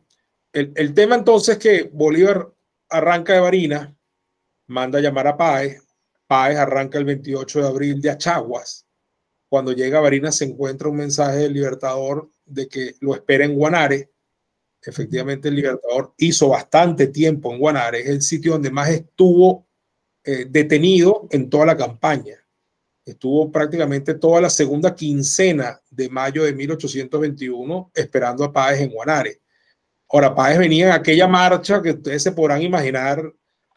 el tema entonces es que Bolívar arranca de Barinas, manda a llamar a Páez, Páez arranca el 28 de abril de Achaguas. Cuando llega a Barinas se encuentra un mensaje del Libertador de que lo espera en Guanare. Efectivamente, el Libertador hizo bastante tiempo en Guanare, es el sitio donde más estuvo detenido en toda la campaña. Estuvo prácticamente toda la segunda quincena de mayo de 1821 esperando a Páez en Guanare. Ahora, Páez venía en aquella marcha que ustedes se podrán imaginar,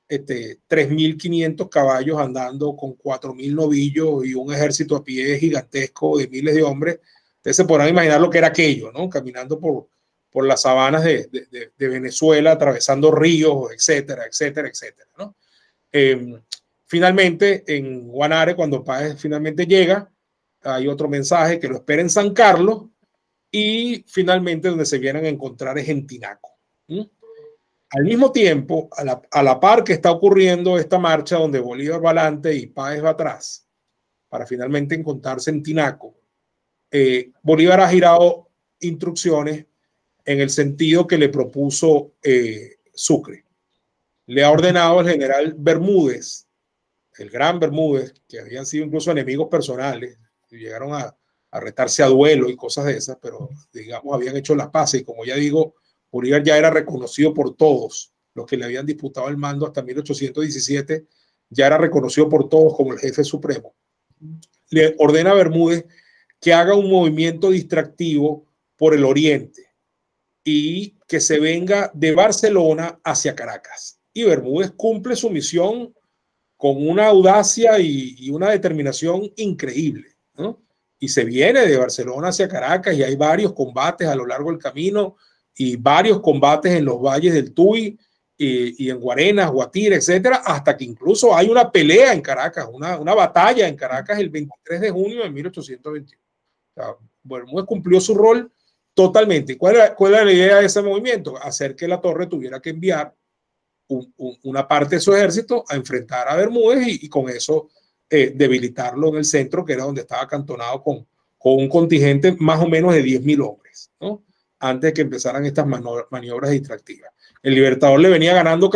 3.500 caballos andando con 4.000 novillos y un ejército a pie gigantesco de miles de hombres. Ustedes se podrán imaginar lo que era aquello, ¿no? Caminando por las sabanas de Venezuela, atravesando ríos, etcétera, etcétera, etcétera, ¿no? Finalmente, en Guanare, cuando Páez finalmente llega, hay otro mensaje que lo espera en San Carlos, y finalmente donde se vienen a encontrar es en Tinaco. Al mismo tiempo, a la par que está ocurriendo esta marcha donde Bolívar va adelante y Páez va atrás, para finalmente encontrarse en Tinaco, Bolívar ha girado instrucciones en el sentido que le propuso Sucre. Le ha ordenado al general Bermúdez, el gran Bermúdez, que habían sido incluso enemigos personales, y llegaron a retarse a duelo y cosas de esas, pero digamos habían hecho las paces, y como ya digo, Bolívar ya era reconocido por todos los que le habían disputado el mando hasta 1817, ya era reconocido por todos como el jefe supremo. Le ordena a Bermúdez que haga un movimiento distractivo por el oriente y que se venga de Barcelona hacia Caracas. Y Bermúdez cumple su misión con una audacia y una determinación increíble, ¿no? Y se viene de Barcelona hacia Caracas y hay varios combates a lo largo del camino y varios combates en los valles del Tuy y en Guarenas, Guatire, etcétera, hasta que incluso hay una pelea en Caracas, una batalla en Caracas el 23 de junio de 1821. O sea, Bermúdez cumplió su rol totalmente. ¿Cuál era la idea de ese movimiento? Hacer que la Torre tuviera que enviar una parte de su ejército a enfrentar a Bermúdez y con eso debilitarlo en el centro, que era donde estaba acantonado con un contingente más o menos de 10.000 hombres, ¿no? Antes de que empezaran estas maniobras distractivas. El Libertador le venía ganando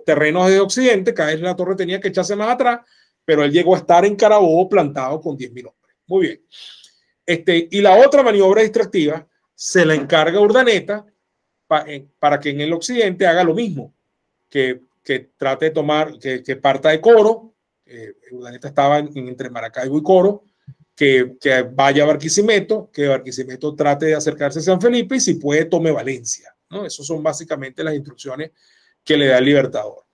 terrenos desde Occidente, cada vez la Torre tenía que echarse más atrás, pero él llegó a estar en Carabobo plantado con 10.000 hombres. Muy bien. Y la otra maniobra distractiva se la encarga Urdaneta para que en el occidente haga lo mismo, que trate de tomar, que parta de Coro. Urdaneta estaba entre Maracaibo y Coro, que vaya a Barquisimeto, que Barquisimeto trate de acercarse a San Felipe y si puede tome Valencia, ¿no? Esas son básicamente las instrucciones que le da el Libertador.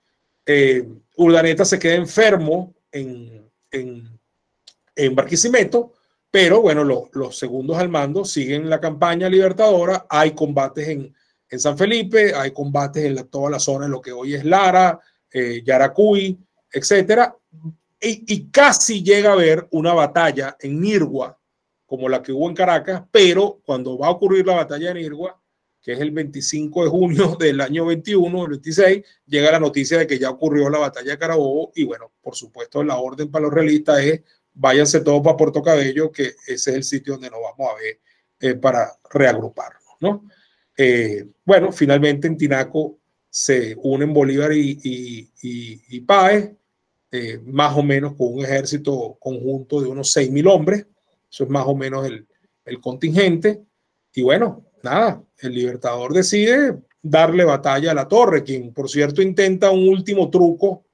Urdaneta se queda enfermo en Barquisimeto, pero bueno, los segundos al mando siguen la campaña libertadora, hay combates en San Felipe, hay combates en toda la zona de lo que hoy es Lara, Yaracuy, etcétera, y casi llega a haber una batalla en Nirgua, como la que hubo en Caracas, pero cuando va a ocurrir la batalla de Nirgua, que es el 25 de junio del año 21, el 26, llega la noticia de que ya ocurrió la batalla de Carabobo, y bueno, por supuesto, la orden para los realistas es váyanse todos para Puerto Cabello, que ese es el sitio donde nos vamos a ver para reagruparnos, ¿no? Bueno, finalmente en Tinaco se unen Bolívar y Páez, más o menos con un ejército conjunto de unos 6.000 hombres, eso es más o menos el contingente, y bueno, nada, el Libertador decide darle batalla a La Torre, quien por cierto intenta un último truco,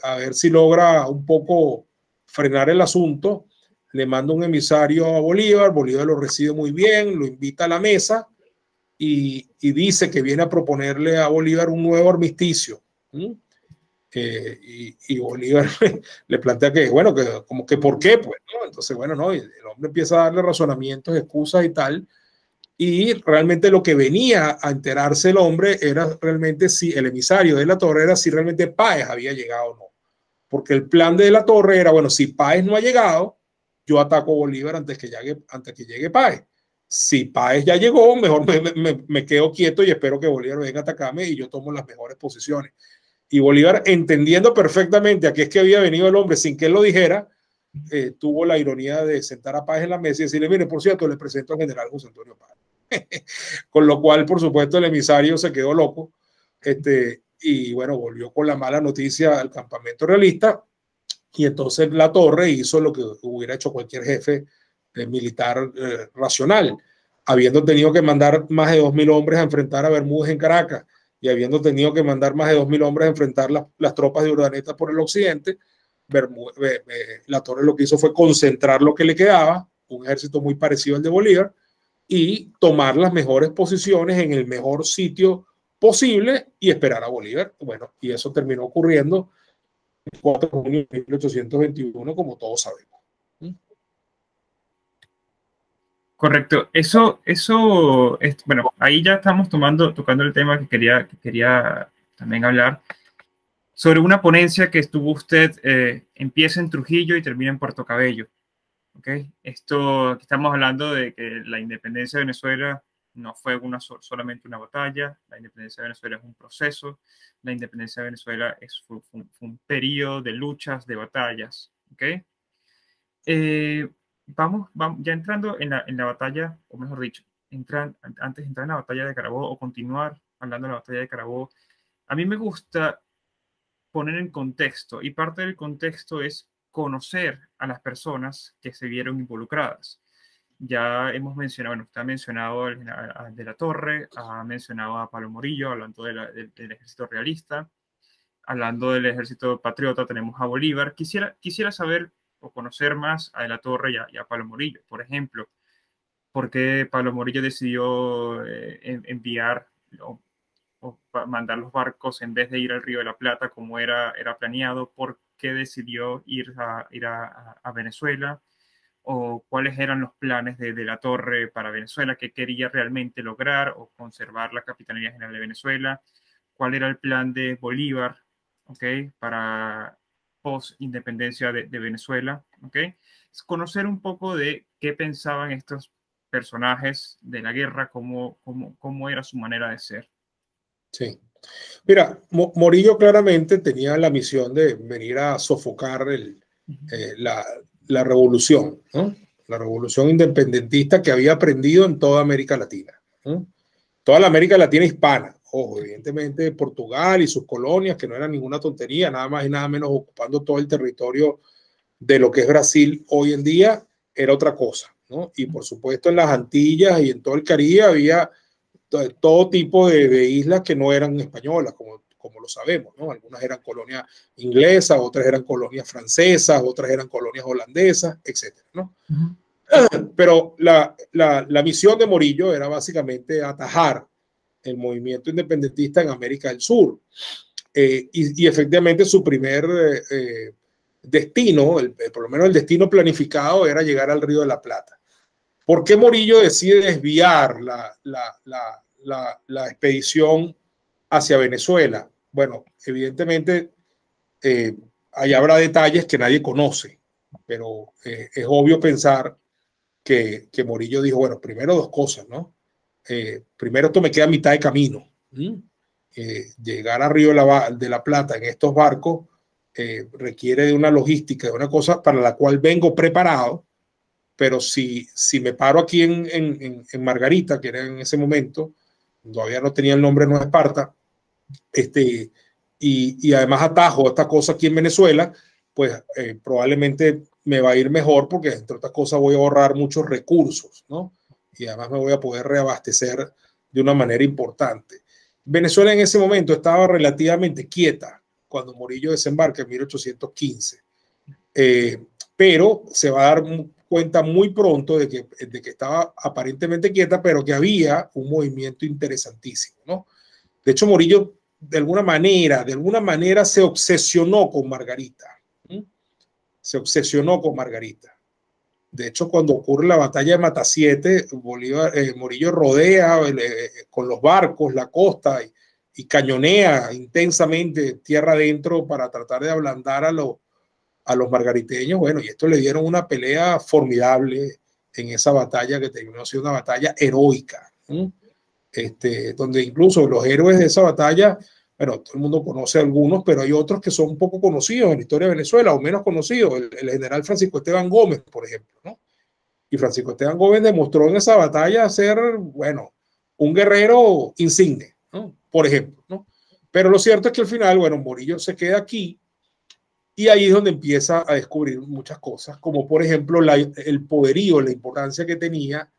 a ver si logra un poco frenar el asunto, le manda un emisario a Bolívar, Bolívar lo recibe muy bien, lo invita a la mesa y dice que viene a proponerle a Bolívar un nuevo armisticio. Y Bolívar le plantea que, bueno, que como que ¿por qué? Pues, ¿no? Entonces, bueno, no, el hombre empieza a darle razonamientos, excusas y tal, y realmente lo que venía a enterarse el hombre era realmente si el emisario de La Torre era si realmente Páez había llegado o no, porque el plan de La Torre era, bueno, si Páez no ha llegado, yo ataco a Bolívar antes que llegue Páez. Si Páez ya llegó, mejor me quedo quieto y espero que Bolívar venga a atacarme y yo tomo las mejores posiciones. Y Bolívar, entendiendo perfectamente a qué es que había venido el hombre sin que él lo dijera, tuvo la ironía de sentar a Páez en la mesa y decirle, mire, por cierto, le presento al general José Antonio Páez. Con lo cual, por supuesto, el emisario se quedó loco, y bueno, volvió con la mala noticia al campamento realista, y entonces La Torre hizo lo que hubiera hecho cualquier jefe militar racional, habiendo tenido que mandar más de 2.000 hombres a enfrentar a Bermúdez en Caracas, y habiendo tenido que mandar más de 2.000 hombres a enfrentar las tropas de Urdaneta por el occidente, La Torre lo que hizo fue concentrar lo que le quedaba, un ejército muy parecido al de Bolívar, y tomar las mejores posiciones en el mejor sitio posible y esperar a Bolívar. Bueno, y eso terminó ocurriendo el 4 de junio de 1821, como todos sabemos. Correcto. Eso es, bueno, ahí ya estamos tocando el tema que quería también hablar sobre una ponencia que estuvo usted, empieza en Trujillo y termina en Puerto Cabello. ¿Okay? Esto, estamos hablando de que la independencia de Venezuela no fue solamente una batalla, la independencia de Venezuela es un proceso, la independencia de Venezuela fue un periodo de luchas, de batallas. ¿Okay? Vamos, ya entrando en la batalla, o mejor dicho, antes de entrar en la batalla de Carabobo o continuar hablando de la batalla de Carabobo, a mí me gusta poner en contexto, y parte del contexto es conocer a las personas que se vieron involucradas. Ya hemos mencionado, bueno, usted ha mencionado a De la Torre, ha mencionado a Pablo Morillo, hablando del ejército realista, hablando del ejército patriota, tenemos a Bolívar. Quisiera saber o conocer más a De la Torre y a Pablo Morillo. Por ejemplo, ¿por qué Pablo Morillo decidió enviar o mandar los barcos en vez de ir al Río de la Plata como era planeado? ¿Por qué decidió ir a Venezuela? ¿O cuáles eran los planes de La Torre para Venezuela? ¿Qué quería realmente lograr o conservar la Capitanía General de Venezuela? ¿Cuál era el plan de Bolívar, okay, para post-independencia de Venezuela? Okay. Es conocer un poco de qué pensaban estos personajes de la guerra, cómo era su manera de ser. Sí. Mira, Morillo claramente tenía la misión de venir a sofocar la revolución, ¿no? La revolución independentista que había aprendido en toda América Latina, ¿no? Toda la América Latina hispana, ojo, evidentemente Portugal y sus colonias, que no eran ninguna tontería, nada más y nada menos ocupando todo el territorio de lo que es Brasil hoy en día, era otra cosa, ¿no? Y por supuesto en las Antillas y en todo el Caribe había todo tipo de islas que no eran españolas, como lo sabemos, ¿no? Algunas eran colonias inglesas, otras eran colonias francesas, otras eran colonias holandesas, etcétera, ¿no? Pero la misión de Morillo era básicamente atajar el movimiento independentista en América del Sur. Y efectivamente su primer destino, por lo menos el destino planificado, era llegar al Río de la Plata. ¿Por qué Morillo decide desviar la expedición hacia Venezuela. Bueno, evidentemente ahí habrá detalles que nadie conoce, pero es obvio pensar que Morillo dijo, bueno, primero dos cosas, ¿no? Primero, esto me queda a mitad de camino. Llegar a Río de la Plata en estos barcos requiere de una logística, de una cosa para la cual vengo preparado, pero si me paro aquí en Margarita, que era en ese momento, todavía no tenía el nombre Nueva Esparta, y además atajo esta cosa aquí en Venezuela, pues probablemente me va a ir mejor porque, entre otras cosas, voy a ahorrar muchos recursos, ¿no? Y además me voy a poder reabastecer de una manera importante. Venezuela en ese momento estaba relativamente quieta cuando Morillo desembarca en 1815, pero se va a dar cuenta muy pronto de que estaba aparentemente quieta, pero que había un movimiento interesantísimo, ¿no? De hecho, Morillo de alguna manera se obsesionó con Margarita. Se obsesionó con Margarita. De hecho, cuando ocurre la batalla de Matasiete, Morillo rodea con los barcos la costa y cañonea intensamente tierra adentro para tratar de ablandar a los margariteños. Bueno, y esto le dieron una pelea formidable en esa batalla que terminó siendo una batalla heroica, donde incluso los héroes de esa batalla, bueno, todo el mundo conoce algunos, pero hay otros que son poco conocidos en la historia de Venezuela o menos conocidos. El general Francisco Esteban Gómez, por ejemplo, ¿no? Y Francisco Esteban Gómez demostró en esa batalla ser, bueno, un guerrero insigne, ¿no? Por ejemplo, ¿no? Pero lo cierto es que al final, bueno, Morillo se queda aquí y ahí es donde empieza a descubrir muchas cosas, como por ejemplo el poderío, la importancia que tenía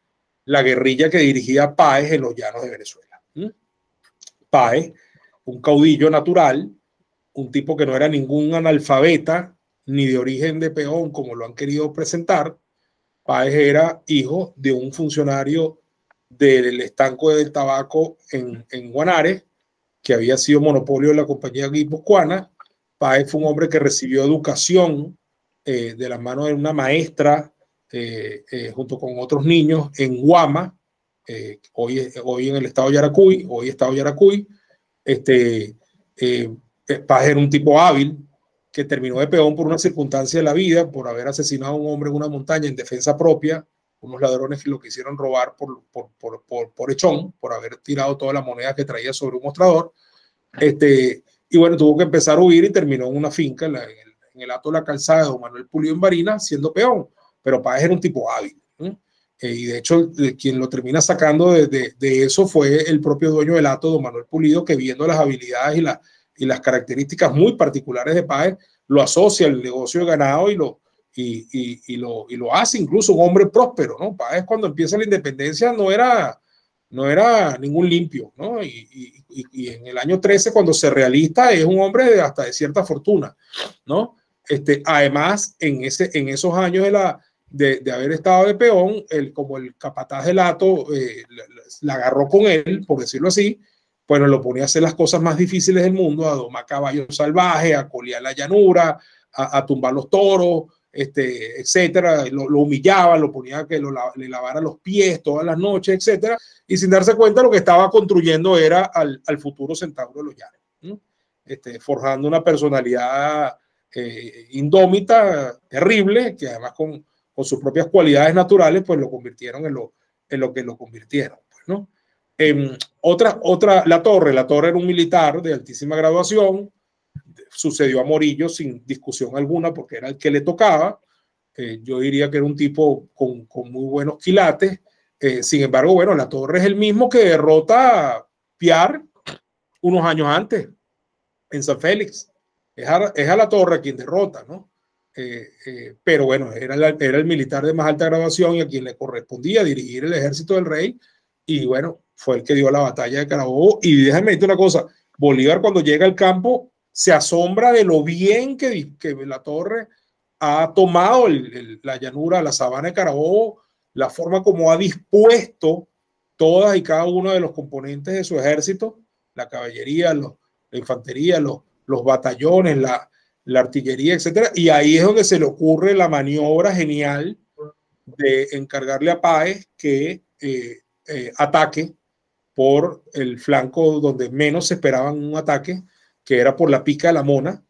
la guerrilla que dirigía Páez en los llanos de Venezuela. Páez, un caudillo natural, un tipo que no era ningún analfabeta ni de origen de peón como lo han querido presentar. Páez era hijo de un funcionario del estanco del tabaco en Guanare, que había sido monopolio de la compañía guipuzcoana. Páez fue un hombre que recibió educación de la mano de una maestra junto con otros niños en Guama, hoy en el estado de Yaracuy, Páez era un tipo hábil que terminó de peón por una circunstancia de la vida, por haber asesinado a un hombre en una montaña en defensa propia, unos ladrones que lo quisieron robar por echón, por haber tirado toda la moneda que traía sobre un mostrador. Y bueno, tuvo que empezar a huir y terminó en una finca en el Hato de la Calzada de don Manuel Pulido en Barinas siendo peón, pero Páez era un tipo hábil. Y de hecho, quien lo termina sacando de eso fue el propio dueño del Hato, don Manuel Pulido, que viendo las habilidades y las características muy particulares de Páez, lo asocia al negocio de ganado y lo hace incluso un hombre próspero, ¿no? Páez, cuando empieza la independencia, no era ningún limpio, ¿no? Y en el año 13, cuando se realista, es un hombre hasta de cierta fortuna, ¿no? Además, en esos años de haber estado de peón, como el capataz del Hato la agarró con él, por decirlo así, bueno, lo ponía a hacer las cosas más difíciles del mundo, a domar caballos salvajes, a colear la llanura, a tumbar los toros, etcétera. Lo humillaba, lo ponía a que le lavara los pies todas las noches, etcétera. Y sin darse cuenta, lo que estaba construyendo era al futuro centauro de los llanos, ¿no? Forjando una personalidad indómita, terrible, que además con sus propias cualidades naturales, pues lo convirtieron en lo que lo convirtieron, pues, ¿no? La Torre era un militar de altísima graduación, sucedió a Morillo sin discusión alguna porque era el que le tocaba. Yo diría que era un tipo con muy buenos quilates. Sin embargo, bueno, La Torre es el mismo que derrota a Piar unos años antes en San Félix. Es a La Torre quien derrota, ¿no? Pero bueno, era el militar de más alta graduación y a quien le correspondía dirigir el ejército del rey. Y bueno, fue el que dio la batalla de Carabobo. Y déjame decirte una cosa, Bolívar cuando llega al campo se asombra de lo bien que La Torre ha tomado la llanura, la sabana de Carabobo, la forma como ha dispuesto todas y cada uno de los componentes de su ejército, la caballería, la infantería, los batallones, la artillería, etcétera. Y ahí es donde se le ocurre la maniobra genial de encargarle a Páez que ataque por el flanco donde menos se esperaban un ataque, que era por la Pica de la Mona,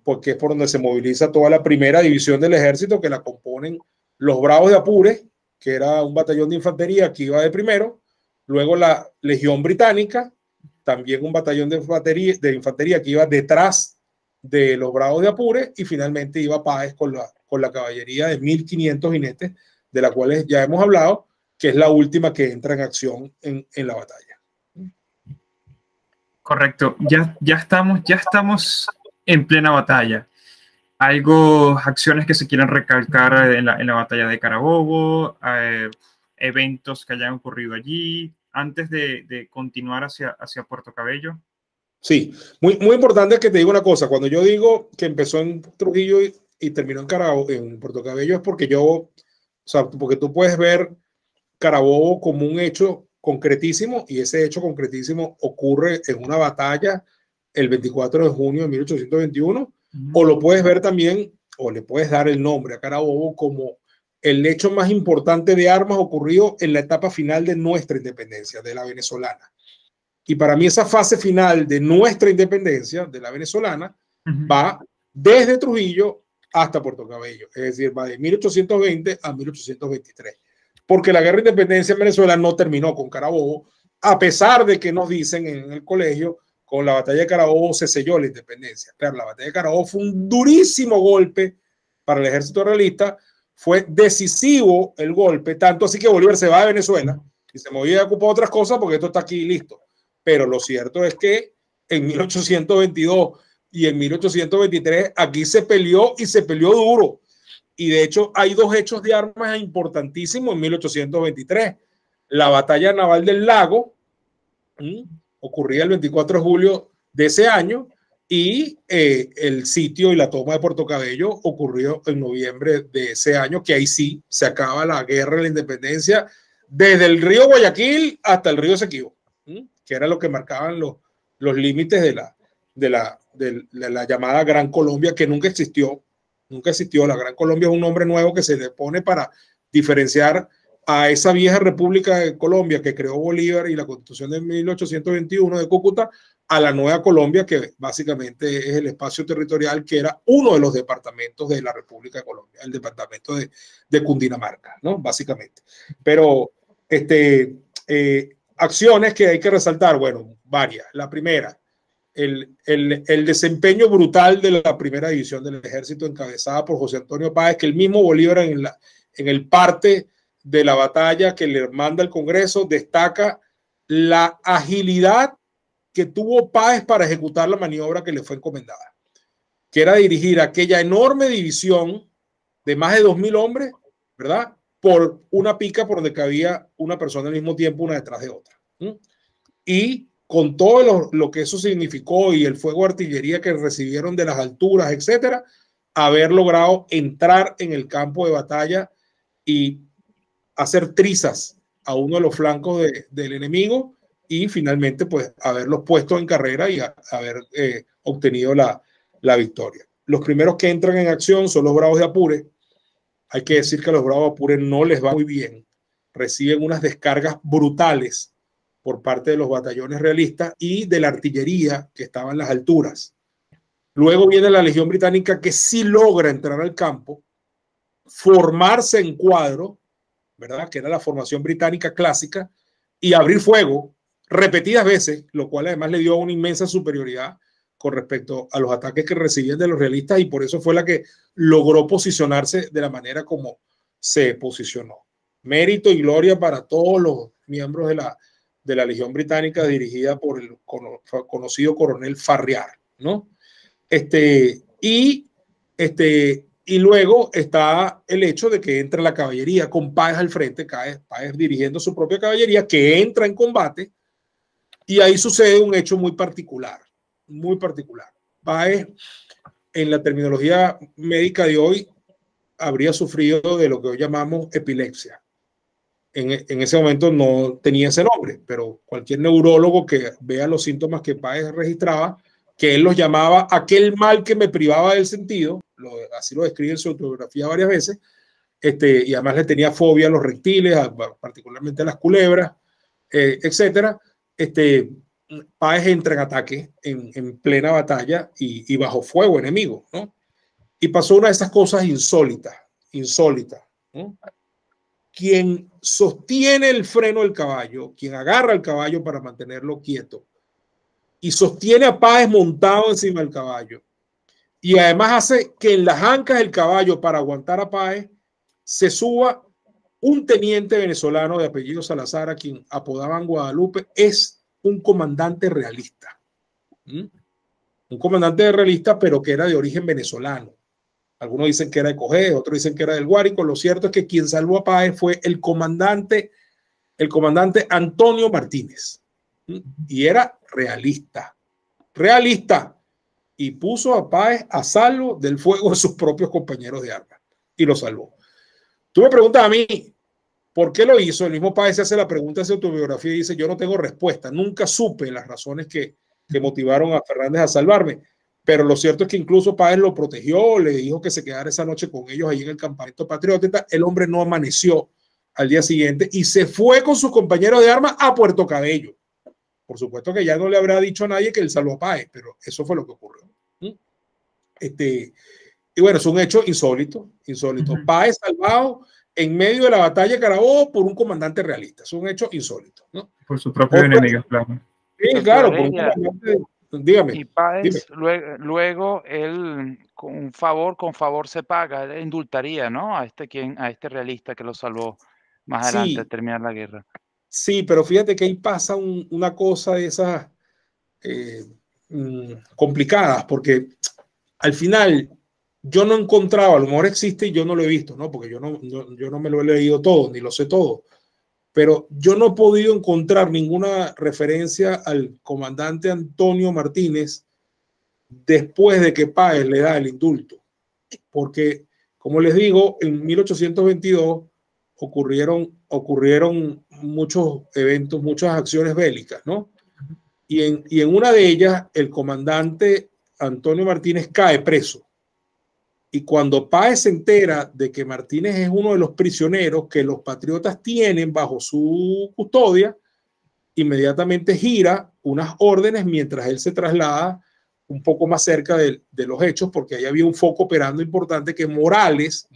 porque es por donde se moviliza toda la primera división del ejército, que la componen los Bravos de Apure, que era un batallón de infantería que iba de primero, luego la Legión Británica, también un batallón de infantería que iba detrás de los Bravos de Apure, y finalmente iba Páez con la caballería de 1.500 jinetes, de la cual ya hemos hablado, que es la última que entra en acción en la batalla. Correcto, ya estamos en plena batalla. ¿Algo, acciones que se quieran recalcar en la batalla de Carabobo? ¿Eventos que hayan ocurrido allí antes de continuar hacia Puerto Cabello? Sí, muy importante que te diga una cosa. Cuando yo digo que empezó en Trujillo y terminó en Puerto Cabello, es porque porque tú puedes ver Carabobo como un hecho concretísimo, y ese hecho concretísimo ocurre en una batalla el 24 de junio de 1821, o lo puedes ver también, o le puedes dar el nombre a Carabobo como el hecho más importante de armas ocurrido en la etapa final de nuestra independencia, de la venezolana. Y para mí esa fase final de nuestra independencia, de la venezolana, va desde Trujillo hasta Puerto Cabello, es decir, va de 1820 a 1823. Porque la guerra de independencia en Venezuela no terminó con Carabobo, a pesar de que nos dicen en el colegio, con la batalla de Carabobo se selló la independencia. Claro, la batalla de Carabobo fue un durísimo golpe para el ejército realista, fue decisivo el golpe, tanto así que Bolívar se va de Venezuela y se movía a ocupar otras cosas porque esto está aquí listo. Pero lo cierto es que en 1822 y en 1823 aquí se peleó, y se peleó duro. Y de hecho hay dos hechos de armas importantísimos en 1823. La batalla naval del Lago, ocurría el 24 de julio de ese año, y el sitio y la toma de Puerto Cabello ocurrió en noviembre de ese año, que ahí sí se acaba la guerra de la independencia desde el río Guayaquil hasta el río Esequibo, que era lo que marcaban los límites de la llamada Gran Colombia, que nunca existió. Nunca existió. La Gran Colombia es un nombre nuevo que se le pone para diferenciar a esa vieja República de Colombia que creó Bolívar y la Constitución de 1821 de Cúcuta, a la Nueva Colombia, que básicamente es el espacio territorial que era uno de los departamentos de la República de Colombia, el departamento de Cundinamarca, ¿no? Básicamente. Pero acciones que hay que resaltar, bueno, varias. La primera, el desempeño brutal de la primera división del ejército encabezada por José Antonio Páez, que el mismo Bolívar en el parte de la batalla que le manda el Congreso destaca la agilidad que tuvo Páez para ejecutar la maniobra que le fue encomendada, que era dirigir aquella enorme división de más de 2.000 hombres, ¿verdad?, por una pica por donde cabía una persona al mismo tiempo, una detrás de otra. Y con todo lo que eso significó y el fuego de artillería que recibieron de las alturas, etcétera, haber logrado entrar en el campo de batalla y hacer trizas a uno de los flancos del enemigo, y finalmente pues haberlos puesto en carrera y haber obtenido la victoria. Los primeros que entran en acción son los Bravos de Apure. Hay que decir que a los Bravos de Apure no les va muy bien. Reciben unas descargas brutales por parte de los batallones realistas y de la artillería que estaba en las alturas. Luego viene la Legión Británica, que sí logra entrar al campo, formarse en cuadro, ¿verdad?, que era la formación británica clásica, y abrir fuego repetidas veces, lo cual además le dio una inmensa superioridad con respecto a los ataques que recibían de los realistas, y por eso fue la que logró posicionarse de la manera como se posicionó. Mérito y gloria para todos los miembros de la Legión Británica, dirigida por el conocido coronel Farriar, ¿no? Y luego está el hecho de que entra la caballería con Páez al frente, Páez dirigiendo su propia caballería, que entra en combate, y ahí sucede un hecho muy particular, muy particular. Páez, en la terminología médica de hoy, habría sufrido de lo que hoy llamamos epilepsia. En ese momento no tenía ese nombre, pero cualquier neurólogo que vea los síntomas que Páez registraba, que él los llamaba aquel mal que me privaba del sentido, así lo describe en su autobiografía varias veces, y además le tenía fobia a los reptiles, particularmente a las culebras, etcétera, Páez entra en ataque en plena batalla y bajo fuego enemigo, ¿no? Y pasó una de esas cosas insólitas, ¿no? Quien sostiene el freno del caballo, quien agarra el caballo para mantenerlo quieto y sostiene a Páez montado encima del caballo, y además hace que en las ancas del caballo, para aguantar a Páez, se suba un teniente venezolano de apellido Salazar, a quien apodaban Guadalupe, es un comandante realista. Un comandante realista, pero que era de origen venezolano. Algunos dicen que era de Cogé, otros dicen que era del Guárico. Lo cierto es que quien salvó a Páez fue el comandante Antonio Martínez. Y era realista. Y puso a Páez a salvo del fuego de sus propios compañeros de armas. Y lo salvó. Tú me preguntas a mí, ¿por qué lo hizo? El mismo Páez se hace la pregunta en su autobiografía y dice, yo no tengo respuesta. Nunca supe las razones que motivaron a Fernández a salvarme. Pero lo cierto es que incluso Páez lo protegió, le dijo que se quedara esa noche con ellos ahí en el campamento patriota. El hombre no amaneció al día siguiente y se fue con sus compañeros de armas a Puerto Cabello. Por supuesto que ya no le habrá dicho a nadie que él salvó a Páez, pero eso fue lo que ocurrió. Y bueno, es un hecho insólito. Páez salvado en medio de la batalla de Carabobo por un comandante realista. Es un hecho insólito, ¿no? Por sus propios enemigos, claro. Sí, claro, por un comandante. Dígame. Y Páez, luego él con favor se paga, él indultaría, ¿no? A este realista que lo salvó más adelante al terminar la guerra. Sí, pero fíjate que ahí pasa una cosa de esas complicadas, porque al final yo no encontraba, a lo mejor existe y yo no lo he visto, ¿no? Porque yo no me lo he leído todo, ni lo sé todo, pero yo no he podido encontrar ninguna referencia al comandante Antonio Martínez después de que Páez le da el indulto, porque, como les digo, en 1822 ocurrieron muchos eventos, muchas acciones bélicas, ¿no? Y en una de ellas, el comandante Antonio Martínez cae preso. Y cuando Páez se entera de que Martínez es uno de los prisioneros que los patriotas tienen bajo su custodia, inmediatamente gira unas órdenes mientras él se traslada un poco más cerca de los hechos, porque ahí había un foco operando importante que Morales,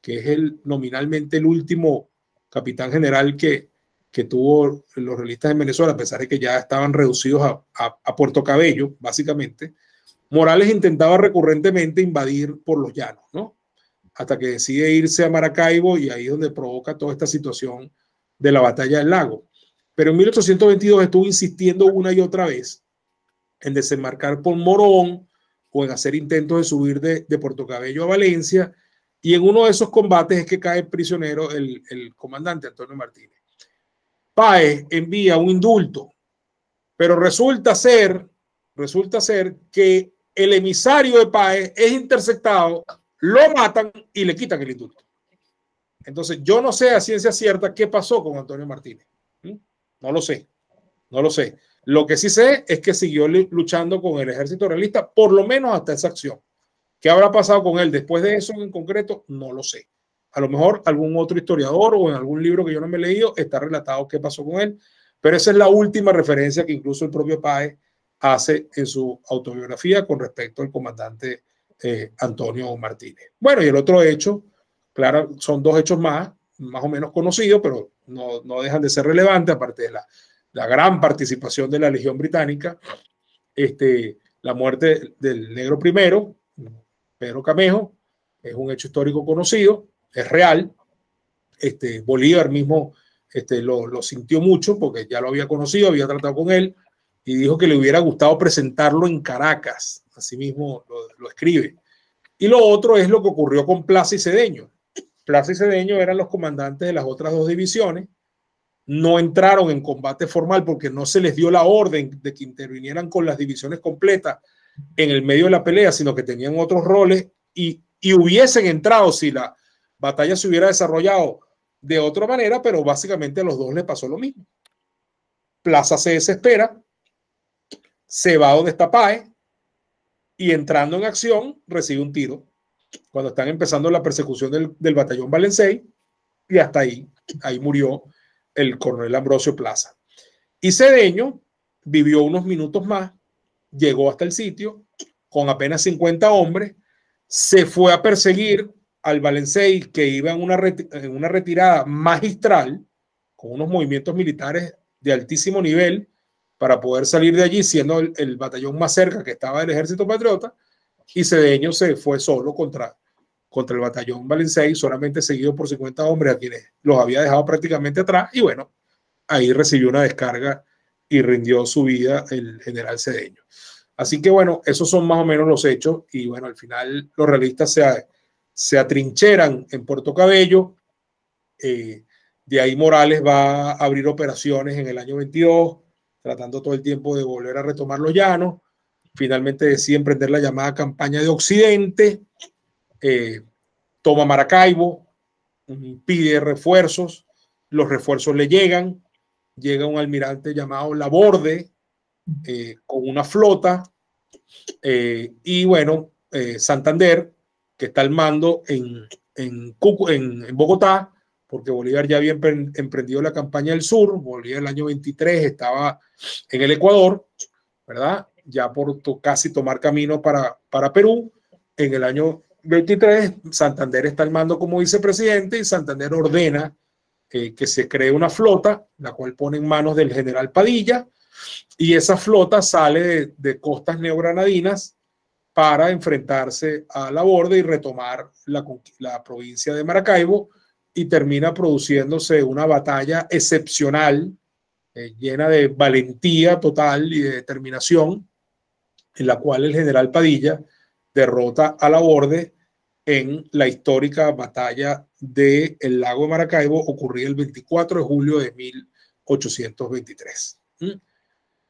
que es nominalmente el último capitán general que tuvo los realistas en Venezuela, a pesar de que ya estaban reducidos a Puerto Cabello, básicamente. Morales intentaba recurrentemente invadir por los llanos, ¿no? Hasta que decide irse a Maracaibo, y ahí es donde provoca toda esta situación de la batalla del lago. Pero en 1822 estuvo insistiendo una y otra vez en desembarcar por Morón o en hacer intentos de subir de Puerto Cabello a Valencia, y en uno de esos combates es que cae prisionero el comandante Antonio Martínez. Páez envía un indulto, pero resulta ser que el emisario de Páez es interceptado, lo matan y le quitan el indulto. Entonces, yo no sé a ciencia cierta qué pasó con Antonio Martínez. No lo sé. Lo que sí sé es que siguió luchando con el ejército realista, por lo menos hasta esa acción. ¿Qué habrá pasado con él después de eso en concreto? No lo sé. A lo mejor algún otro historiador o en algún libro que yo no me he leído está relatado qué pasó con él, pero esa es la última referencia que incluso el propio Páez hace en su autobiografía con respecto al comandante Antonio Martínez. Bueno, y el otro hecho, claro, son dos hechos más o menos conocidos, pero no dejan de ser relevantes, aparte de la gran participación de la Legión Británica, la muerte del negro primero, Pedro Camejo, es un hecho histórico conocido, es real. Bolívar mismo lo sintió mucho porque ya lo había conocido, había tratado con él, y dijo que le hubiera gustado presentarlo en Caracas. Así mismo lo escribe. Y lo otro es lo que ocurrió con Plaza y Cedeño. Plaza y Cedeño eran los comandantes de las otras dos divisiones. No entraron en combate formal porque no se les dio la orden de que intervinieran con las divisiones completas en el medio de la pelea, sino que tenían otros roles y hubiesen entrado si la batalla se hubiera desarrollado de otra manera, pero básicamente a los dos les pasó lo mismo. Plaza se desespera, se va donde está Páez y, entrando en acción, recibe un tiro cuando están empezando la persecución del batallón Valencey, y hasta ahí murió el coronel Ambrosio Plaza. Y Cedeño vivió unos minutos más, llegó hasta el sitio con apenas 50 hombres, se fue a perseguir al Valencey, que iba en una retirada magistral, con unos movimientos militares de altísimo nivel, para poder salir de allí, siendo el batallón más cerca que estaba del Ejército Patriota, y Cedeño se fue solo contra el batallón Valencey, solamente seguido por 50 hombres, a quienes los había dejado prácticamente atrás, y bueno, ahí recibió una descarga y rindió su vida el general Cedeño. Así que bueno, esos son más o menos los hechos, y bueno, al final los realistas se atrincheran en Puerto Cabello. De ahí Morales va a abrir operaciones en el año 22, tratando todo el tiempo de volver a retomar los llanos. Finalmente decide emprender la llamada campaña de Occidente, toma Maracaibo, pide refuerzos, los refuerzos le llegan, llega un almirante llamado Laborde con una flota, y bueno, Santander, que está al mando en Bogotá, porque Bolívar ya había emprendido la campaña del sur. Bolívar el año 23 estaba en el Ecuador, ¿verdad? Ya por casi tomar camino para Perú. En el año 23, Santander está al mando como vicepresidente, y Santander ordena que se cree una flota, la cual pone en manos del general Padilla, y esa flota sale de costas neogranadinas para enfrentarse a Laborde y retomar la provincia de Maracaibo, y termina produciéndose una batalla excepcional, llena de valentía total y de determinación, en la cual el general Padilla derrota a Laborde en la histórica batalla del lago de Maracaibo, ocurrida el 24 de julio de 1823.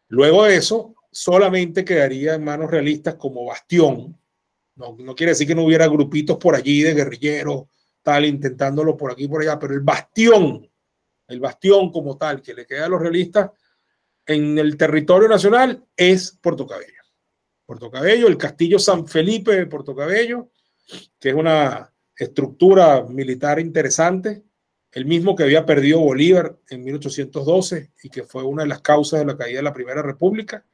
Luego de eso, solamente quedaría en manos realistas como bastión. No quiere decir que no hubiera grupitos por allí de guerrilleros, tal, intentándolo por aquí y por allá, pero el bastión como tal, que le queda a los realistas en el territorio nacional, es Puerto Cabello. Puerto Cabello, el castillo San Felipe de Puerto Cabello, que es una estructura militar interesante, el mismo que había perdido Bolívar en 1812 y que fue una de las causas de la caída de la Primera República.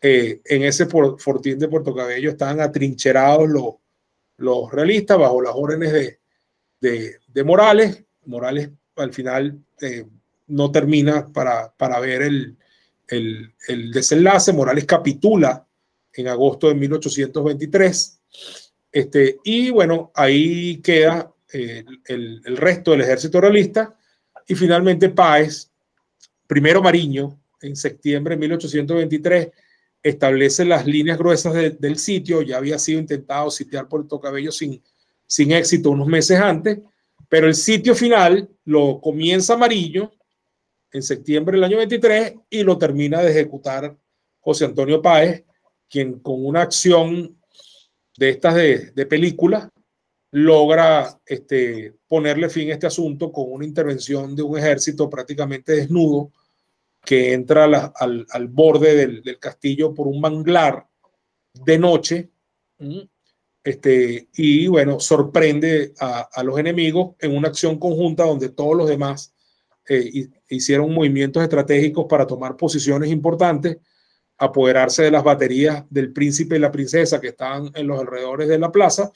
En ese fortín de Puerto Cabello estaban atrincherados los realistas bajo las órdenes de Morales. Morales al final no termina para ver el desenlace. Morales capitula en agosto de 1823. Y bueno, ahí queda el resto del ejército realista, y finalmente Páez, primero Mariño, en septiembre de 1823, establece las líneas gruesas del sitio. Ya había sido intentado sitiar Puerto Cabello sin éxito unos meses antes, pero el sitio final lo comienza Mariño en septiembre del año 23 y lo termina de ejecutar José Antonio Páez, quien con una acción de estas de película logra ponerle fin a este asunto con una intervención de un ejército prácticamente desnudo que entra al borde del castillo por un manglar de noche, y bueno, sorprende a los enemigos en una acción conjunta donde todos los demás hicieron movimientos estratégicos para tomar posiciones importantes, apoderarse de las baterías del príncipe y la princesa que estaban en los alrededores de la plaza.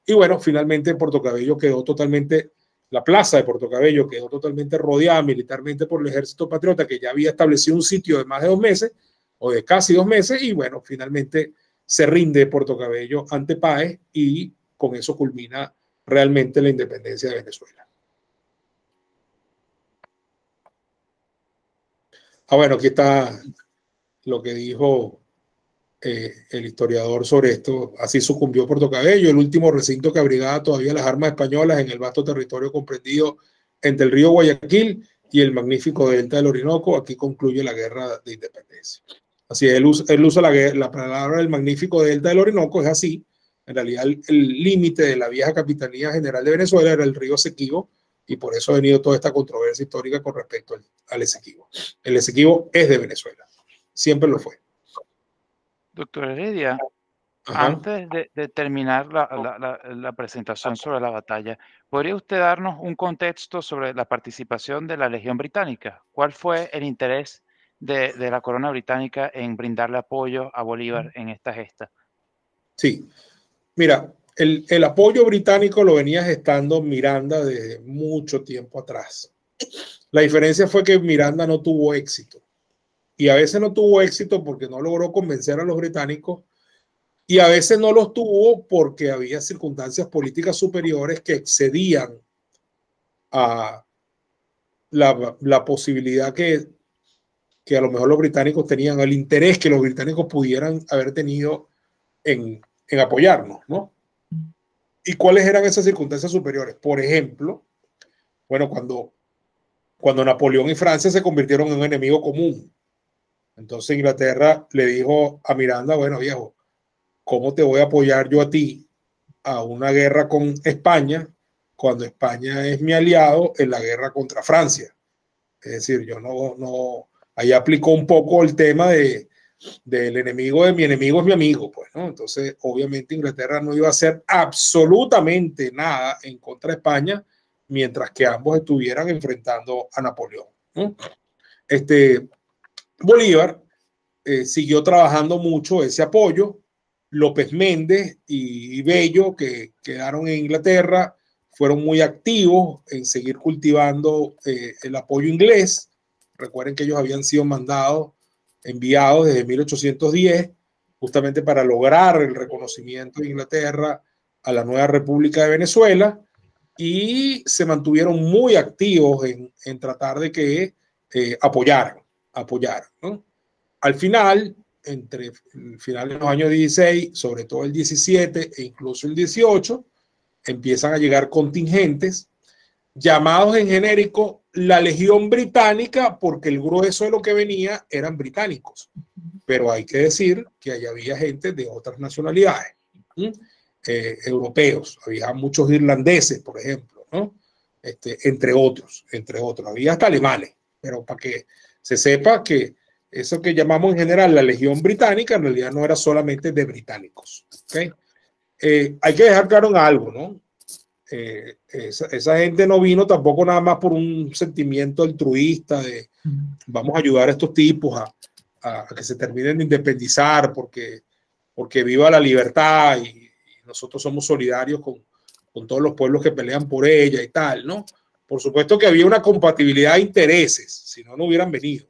Y bueno, finalmente Puerto Cabello quedó totalmente, la plaza de Puerto Cabello quedó totalmente rodeada militarmente por el ejército patriota, que ya había establecido un sitio de más de 2 meses o de casi 2 meses, y bueno, finalmente se rinde Puerto Cabello ante Páez, y con eso culmina realmente la independencia de Venezuela. Bueno, aquí está lo que dijo el historiador sobre esto. Así sucumbió Puerto Cabello, el último recinto que abrigaba todavía las armas españolas en el vasto territorio comprendido entre el río Guayaquil y el magnífico delta del Orinoco. Aquí concluye la guerra de independencia. Así es, él usa la palabra del magnífico delta del Orinoco, es así. En realidad el límite de la vieja Capitanía General de Venezuela era el río Esequibo, y por eso ha venido toda esta controversia histórica con respecto al Esequibo. El Esequibo es de Venezuela, siempre lo fue. Doctor Heredia, Antes de terminar la presentación sobre la batalla, ¿podría usted darnos un contexto sobre la participación de la Legión Británica? ¿Cuál fue el interés de la corona británica en brindarle apoyo a Bolívar en esta gesta? Sí, mira, el apoyo británico lo venía gestando Miranda desde mucho tiempo atrás. La diferencia fue que Miranda no tuvo éxito. Y a veces no tuvo éxito porque no logró convencer a los británicos, y a veces no los tuvo porque había circunstancias políticas superiores que excedían a la posibilidad que a lo mejor los británicos tenían, el interés que los británicos pudieran haber tenido en apoyarnos, ¿no? ¿Y cuáles eran esas circunstancias superiores? Por ejemplo, bueno, cuando Napoleón y Francia se convirtieron en un enemigo común, entonces Inglaterra le dijo a Miranda, bueno, viejo, ¿cómo te voy a apoyar yo a ti a una guerra con España cuando España es mi aliado en la guerra contra Francia? Es decir, yo no, ahí aplicó un poco el tema del enemigo de mi enemigo es mi amigo, pues, ¿no? Entonces, obviamente Inglaterra no iba a hacer absolutamente nada en contra de España mientras que ambos estuvieran enfrentando a Napoleón, ¿no? Bolívar siguió trabajando mucho ese apoyo. López Méndez y Bello, que quedaron en Inglaterra, fueron muy activos en seguir cultivando el apoyo inglés. Recuerden que ellos habían sido enviados desde 1810, justamente para lograr el reconocimiento de Inglaterra a la nueva República de Venezuela, y se mantuvieron muy activos en tratar de que apoyaran, ¿no? Al final, entre el final de los años 16, sobre todo el 17 e incluso el 18, empiezan a llegar contingentes llamados en genérico la Legión Británica, porque el grueso de lo que venía eran británicos. Pero hay que decir que allá había gente de otras nacionalidades, europeos, había muchos irlandeses, por ejemplo, ¿no? Entre otros. Había hasta alemanes, pero para que se sepa que eso que llamamos en general la Legión Británica en realidad no era solamente de británicos. ¿Okay? Hay que dejar claro en algo, ¿no? Esa gente no vino tampoco nada más por un sentimiento altruista de vamos a ayudar a estos tipos a que se terminen de independizar porque viva la libertad y nosotros somos solidarios con todos los pueblos que pelean por ella y tal, ¿no? Por supuesto que había una compatibilidad de intereses, si no, no hubieran venido.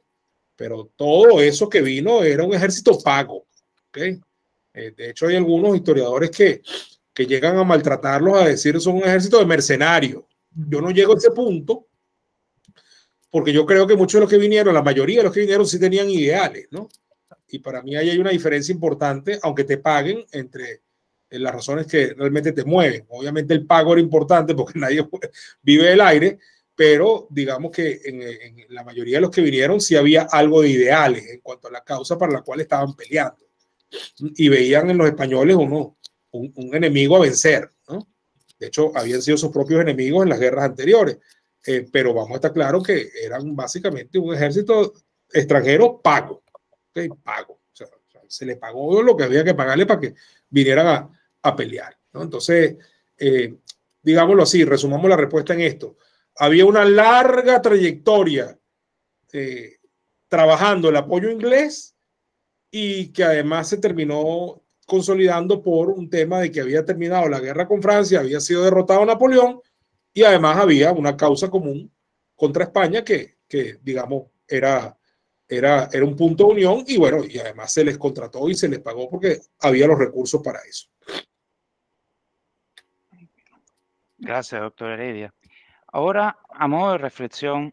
Pero todo eso que vino era un ejército pago. ¿Okay? De hecho, hay algunos historiadores que llegan a maltratarlos, a decir son un ejército de mercenarios. Yo no llego a ese punto, porque yo creo que muchos de los que vinieron, la mayoría de los que vinieron sí tenían ideales, ¿no? Y para mí ahí hay una diferencia importante, aunque te paguen, entre las razones que realmente te mueven. Obviamente el pago era importante porque nadie vive del aire, pero digamos que en la mayoría de los que vinieron sí había algo de ideales en cuanto a la causa para la cual estaban peleando. Y veían en los españoles un enemigo a vencer, ¿no? De hecho, habían sido sus propios enemigos en las guerras anteriores. Pero vamos a estar claro que eran básicamente un ejército extranjero pago. ¿Okay? Pago. O sea, se le pagó lo que había que pagarle para que vinieran a pelear, ¿no? Entonces, digámoslo así, resumamos la respuesta en esto. Había una larga trayectoria trabajando el apoyo inglés y que además se terminó consolidando por un tema de que había terminado la guerra con Francia, había sido derrotado Napoleón y además había una causa común contra España que digamos, era un punto de unión y bueno, y además se les contrató y se les pagó porque había los recursos para eso. Gracias, doctor Heredia. Ahora, a modo de reflexión,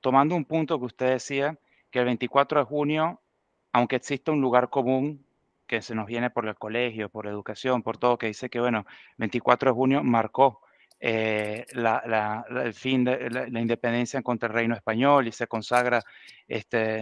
tomando un punto que usted decía, que el 24 de junio, aunque exista un lugar común que se nos viene por el colegio, por educación, por todo, que dice que, bueno, 24 de junio marcó el fin de la independencia contra el reino español y se consagra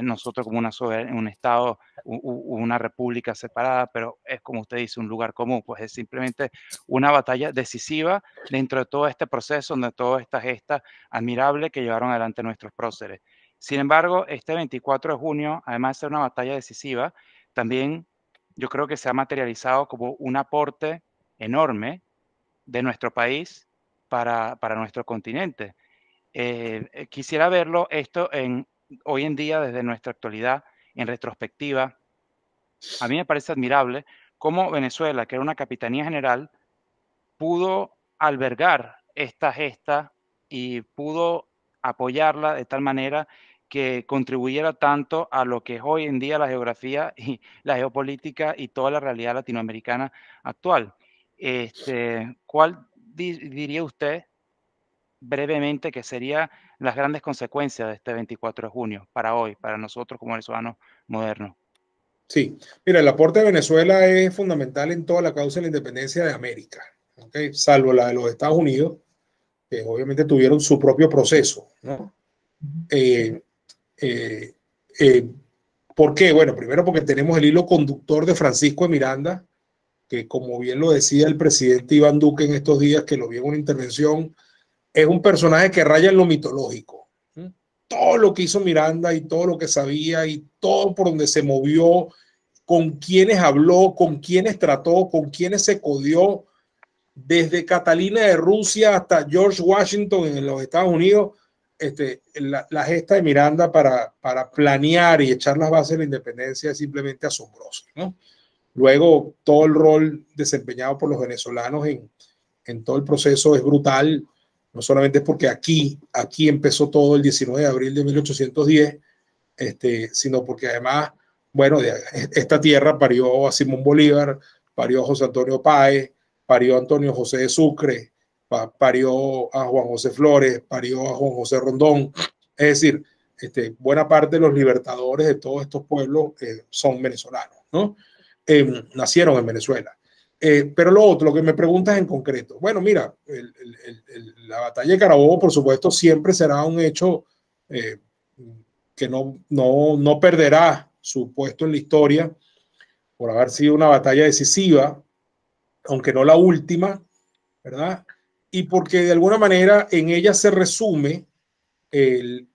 nosotros como un Estado, una república separada, pero es como usted dice, un lugar común, pues es simplemente una batalla decisiva dentro de todo este proceso, de toda esta gesta admirable que llevaron adelante nuestros próceres. Sin embargo, este 24 de junio, además de ser una batalla decisiva, también yo creo que se ha materializado como un aporte enorme de nuestro país para nuestro continente. Quisiera verlo esto hoy en día desde nuestra actualidad, en retrospectiva. A mí me parece admirable cómo Venezuela, que era una capitanía general, pudo albergar esta gesta y pudo apoyarla de tal manera que contribuyera tanto a lo que es hoy en día la geografía y la geopolítica y toda la realidad latinoamericana actual. ¿Cuál diría usted brevemente que serían las grandes consecuencias de este 24 de junio para hoy, para nosotros como venezolanos modernos? Sí, mira, el aporte de Venezuela es fundamental en toda la causa de la independencia de América, ¿okay? Salvo la de los Estados Unidos, que obviamente tuvieron su propio proceso, ¿no? Eh, eh, eh, ¿Por qué? Bueno, primero porque tenemos el hilo conductor de Francisco de Miranda, que como bien lo decía el presidente Iván Duque en estos días, que lo vi en una intervención, es un personaje que raya en lo mitológico. Todo lo que hizo Miranda y todo lo que sabía y todo por donde se movió, con quienes habló, con quienes trató, con quienes se codió, desde Catalina de Rusia hasta George Washington en los Estados Unidos, la gesta de Miranda para planear y echar las bases de la independencia es simplemente asombrosa, ¿no? Luego, todo el rol desempeñado por los venezolanos en todo el proceso es brutal. No solamente es porque aquí empezó todo el 19 de abril de 1810, sino porque además, bueno, esta tierra parió a Simón Bolívar, parió a José Antonio Páez, parió a Antonio José de Sucre, parió a Juan José Flores, parió a Juan José Rondón. Es decir, buena parte de los libertadores de todos estos pueblos son venezolanos, ¿no? Nacieron en Venezuela. Pero lo que me preguntas en concreto, bueno, mira, la batalla de Carabobo, por supuesto, siempre será un hecho que no perderá su puesto en la historia por haber sido una batalla decisiva, aunque no la última, ¿verdad? Y porque de alguna manera en ella se resume el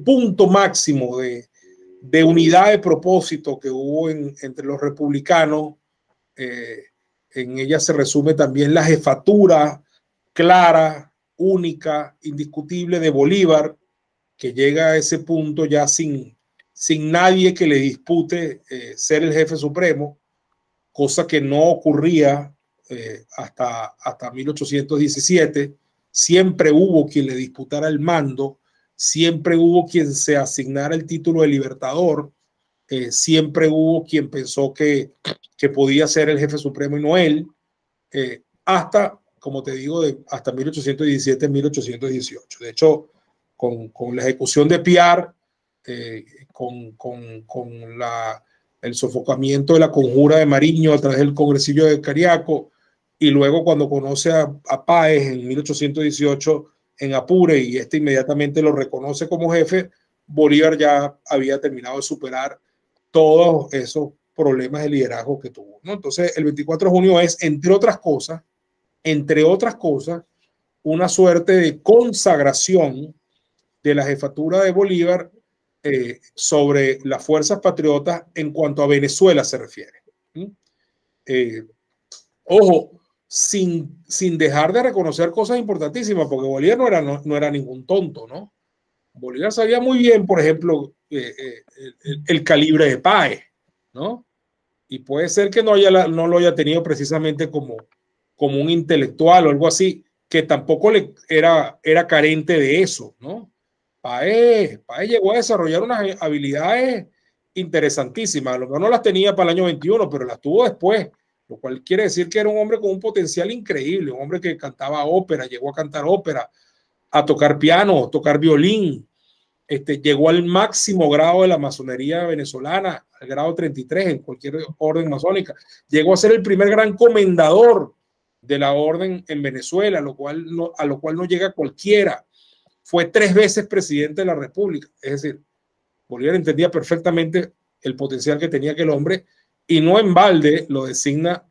punto máximo de unidad de propósito que hubo entre los republicanos. En ella se resume también la jefatura clara, única, indiscutible de Bolívar, que llega a ese punto ya sin nadie que le dispute ser el jefe supremo, cosa que no ocurría hasta 1817. Siempre hubo quien le disputara el mando, siempre hubo quien se asignara el título de libertador, siempre hubo quien pensó que podía ser el jefe supremo y no él, hasta, como te digo, hasta 1817, 1818. De hecho, con la ejecución de Piar, con el sofocamiento de la conjura de Mariño a través del congresillo de Cariaco, y luego cuando conoce a Páez en 1818 en Apure y inmediatamente lo reconoce como jefe, Bolívar ya había terminado de superar todos esos problemas de liderazgo que tuvo, ¿no? Entonces, el 24 de junio es, entre otras cosas, una suerte de consagración de la jefatura de Bolívar sobre las fuerzas patriotas en cuanto a Venezuela se refiere. Ojo, sin dejar de reconocer cosas importantísimas, porque Bolívar no era ningún tonto, ¿no? Bolívar sabía muy bien, por ejemplo, el calibre de Páez, ¿no? Y puede ser que no lo haya tenido precisamente como un intelectual o algo así, que tampoco era carente de eso, ¿no? Páez llegó a desarrollar unas habilidades interesantísimas. A lo mejor no las tenía para el año 21, pero las tuvo después, lo cual quiere decir que era un hombre con un potencial increíble, un hombre que cantaba ópera, llegó a cantar ópera, a tocar piano, tocar violín. Llegó al máximo grado de la masonería venezolana, al grado 33 en cualquier orden masónica. Llegó a ser el primer gran comendador de la orden en Venezuela, a lo cual no llega cualquiera. Fue 3 veces presidente de la República. Es decir, Bolívar entendía perfectamente el potencial que tenía aquel hombre y no en balde lo designa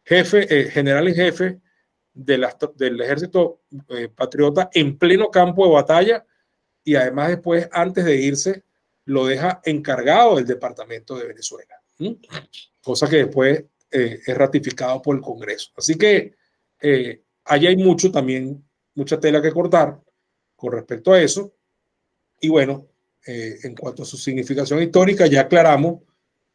general en jefe del ejército patriota en pleno campo de batalla, y además después, antes de irse, lo deja encargado del departamento de Venezuela. cosa que después es ratificado por el Congreso. Así que allí hay mucha tela que cortar con respecto a eso. Y bueno, en cuanto a su significación histórica, ya aclaramos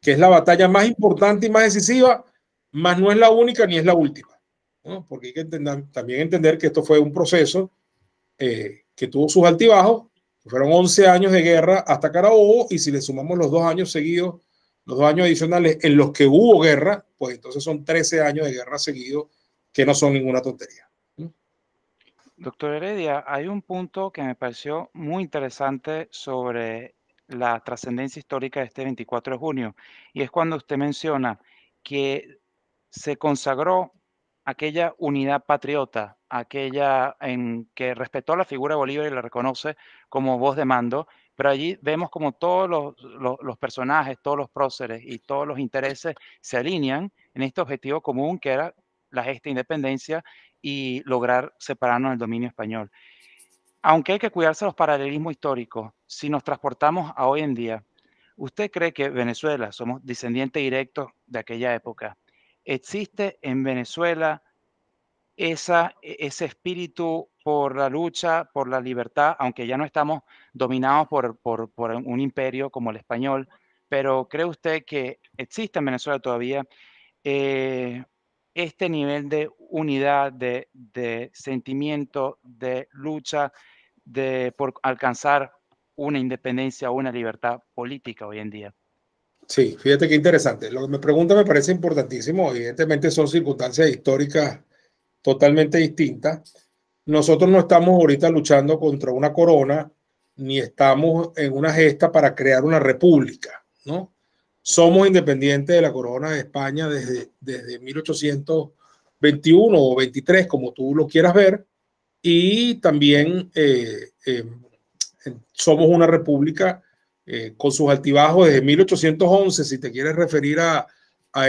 que es la batalla más importante y más decisiva, mas no es la única ni es la última, ¿no? Porque hay que también entender que esto fue un proceso que tuvo sus altibajos. Fueron 11 años de guerra hasta Carabobo, y si le sumamos los 2 años seguidos, los 2 años adicionales en los que hubo guerra, pues entonces son 13 años de guerra seguidos, que no son ninguna tontería. Doctor Heredia, hay un punto que me pareció muy interesante sobre la trascendencia histórica de este 24 de junio, y es cuando usted menciona que se consagró aquella unidad patriota, aquella en que respetó la figura de Bolívar y la reconoce como voz de mando, pero allí vemos como todos los personajes, todos los próceres y todos los intereses se alinean en este objetivo común que era la gesta de independencia y lograr separarnos del dominio español. Aunque hay que cuidarse los paralelismos históricos, si nos transportamos a hoy en día, ¿usted cree que Venezuela, somos descendientes directos de aquella época, existe en Venezuela ese espíritu por la lucha, por la libertad, aunque ya no estamos dominados por un imperio como el español, pero cree usted que existe en Venezuela todavía eh, este nivel de unidad, de sentimiento, de lucha, por alcanzar una independencia o una libertad política hoy en día? Sí, fíjate qué interesante. Lo que me pregunta me parece importantísimo. Evidentemente son circunstancias históricas totalmente distintas. Nosotros no estamos ahorita luchando contra una corona, ni estamos en una gesta para crear una república, ¿no? Somos independientes de la corona de España desde 1821 o 23, como tú lo quieras ver, y también somos una república con sus altibajos desde 1811, si te quieres referir a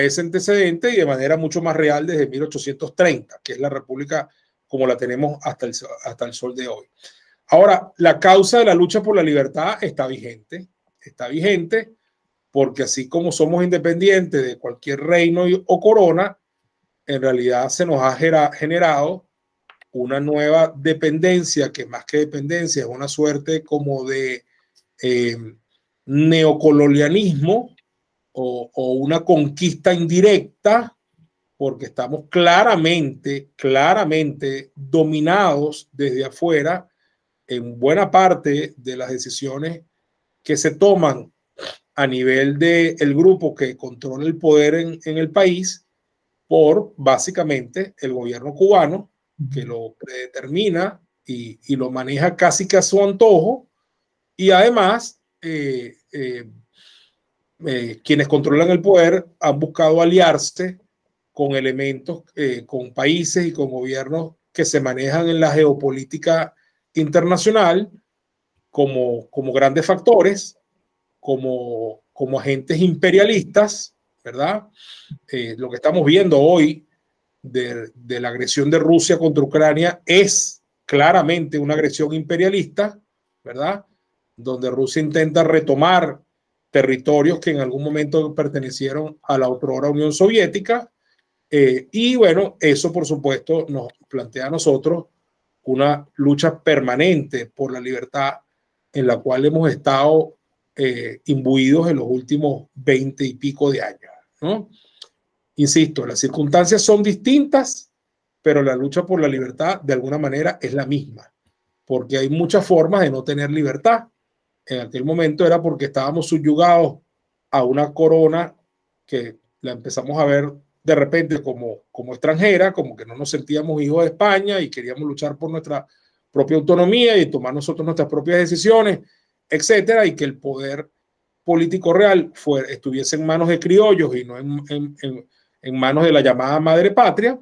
ese antecedente, y de manera mucho más real desde 1830, que es la república como la tenemos hasta el sol de hoy. Ahora, la causa de la lucha por la libertad está vigente porque así como somos independientes de cualquier reino o corona, en realidad se nos ha generado una nueva dependencia, que más que dependencia es una suerte como de neocolonialismo o una conquista indirecta, porque estamos claramente dominados desde afuera en buena parte de las decisiones que se toman a nivel del grupo que controla el poder en el país, por básicamente el gobierno cubano, que lo predetermina y lo maneja casi que a su antojo, y además quienes controlan el poder han buscado aliarse con elementos, con países y con gobiernos que se manejan en la geopolítica internacional como grandes factores, como agentes imperialistas, ¿verdad? Lo que estamos viendo hoy de la agresión de Rusia contra Ucrania es claramente una agresión imperialista, ¿verdad? Donde Rusia intenta retomar territorios que en algún momento pertenecieron a la otrora Unión Soviética. Y bueno, eso por supuesto nos plantea a nosotros una lucha permanente por la libertad en la cual hemos estado imbuidos en los últimos 20 y pico de años, ¿no? Insisto, las circunstancias son distintas, pero la lucha por la libertad de alguna manera es la misma, porque hay muchas formas de no tener libertad. En aquel momento era porque estábamos subyugados a una corona que la empezamos a ver de repente como extranjera, como que no nos sentíamos hijos de España y queríamos luchar por nuestra propia autonomía y tomar nosotros nuestras propias decisiones, etcétera, y que el poder político real estuviese en manos de criollos y no en manos de la llamada madre patria.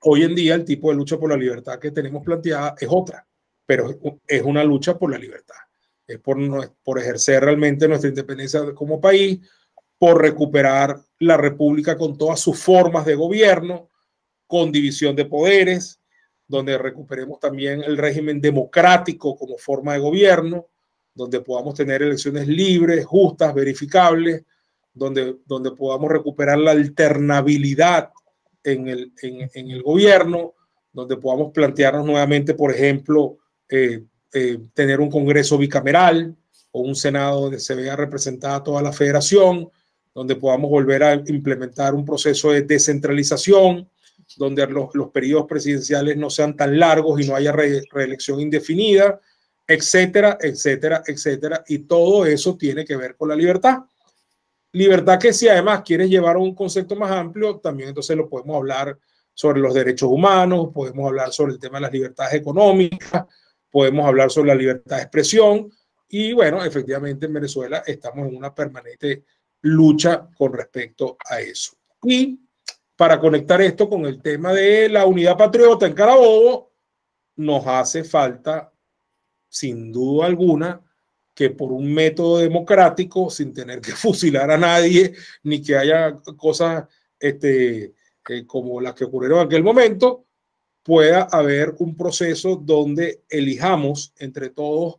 Hoy en día el tipo de lucha por la libertad que tenemos planteada es otra, pero es una lucha por la libertad. Es por ejercer realmente nuestra independencia como país, por recuperar la república con todas sus formas de gobierno, con división de poderes, donde recuperemos también el régimen democrático como forma de gobierno, donde podamos tener elecciones libres, justas, verificables, donde podamos recuperar la alternabilidad en el gobierno, donde podamos plantearnos nuevamente, por ejemplo, tener un Congreso bicameral o un Senado donde se vea representada toda la federación, donde podamos volver a implementar un proceso de descentralización, donde los periodos presidenciales no sean tan largos y no haya reelección indefinida, etcétera, etcétera, etcétera. Y todo eso tiene que ver con la libertad. Libertad que si además quieres llevar a un concepto más amplio, también entonces lo podemos hablar sobre los derechos humanos, podemos hablar sobre el tema de las libertades económicas, podemos hablar sobre la libertad de expresión. Y bueno, efectivamente en Venezuela estamos en una permanente lucha con respecto a eso. Y para conectar esto con el tema de la unidad patriota en Carabobo, nos hace falta, sin duda alguna, que por un método democrático, sin tener que fusilar a nadie, ni que haya cosas como las que ocurrieron en aquel momento, pueda haber un proceso donde elijamos entre todos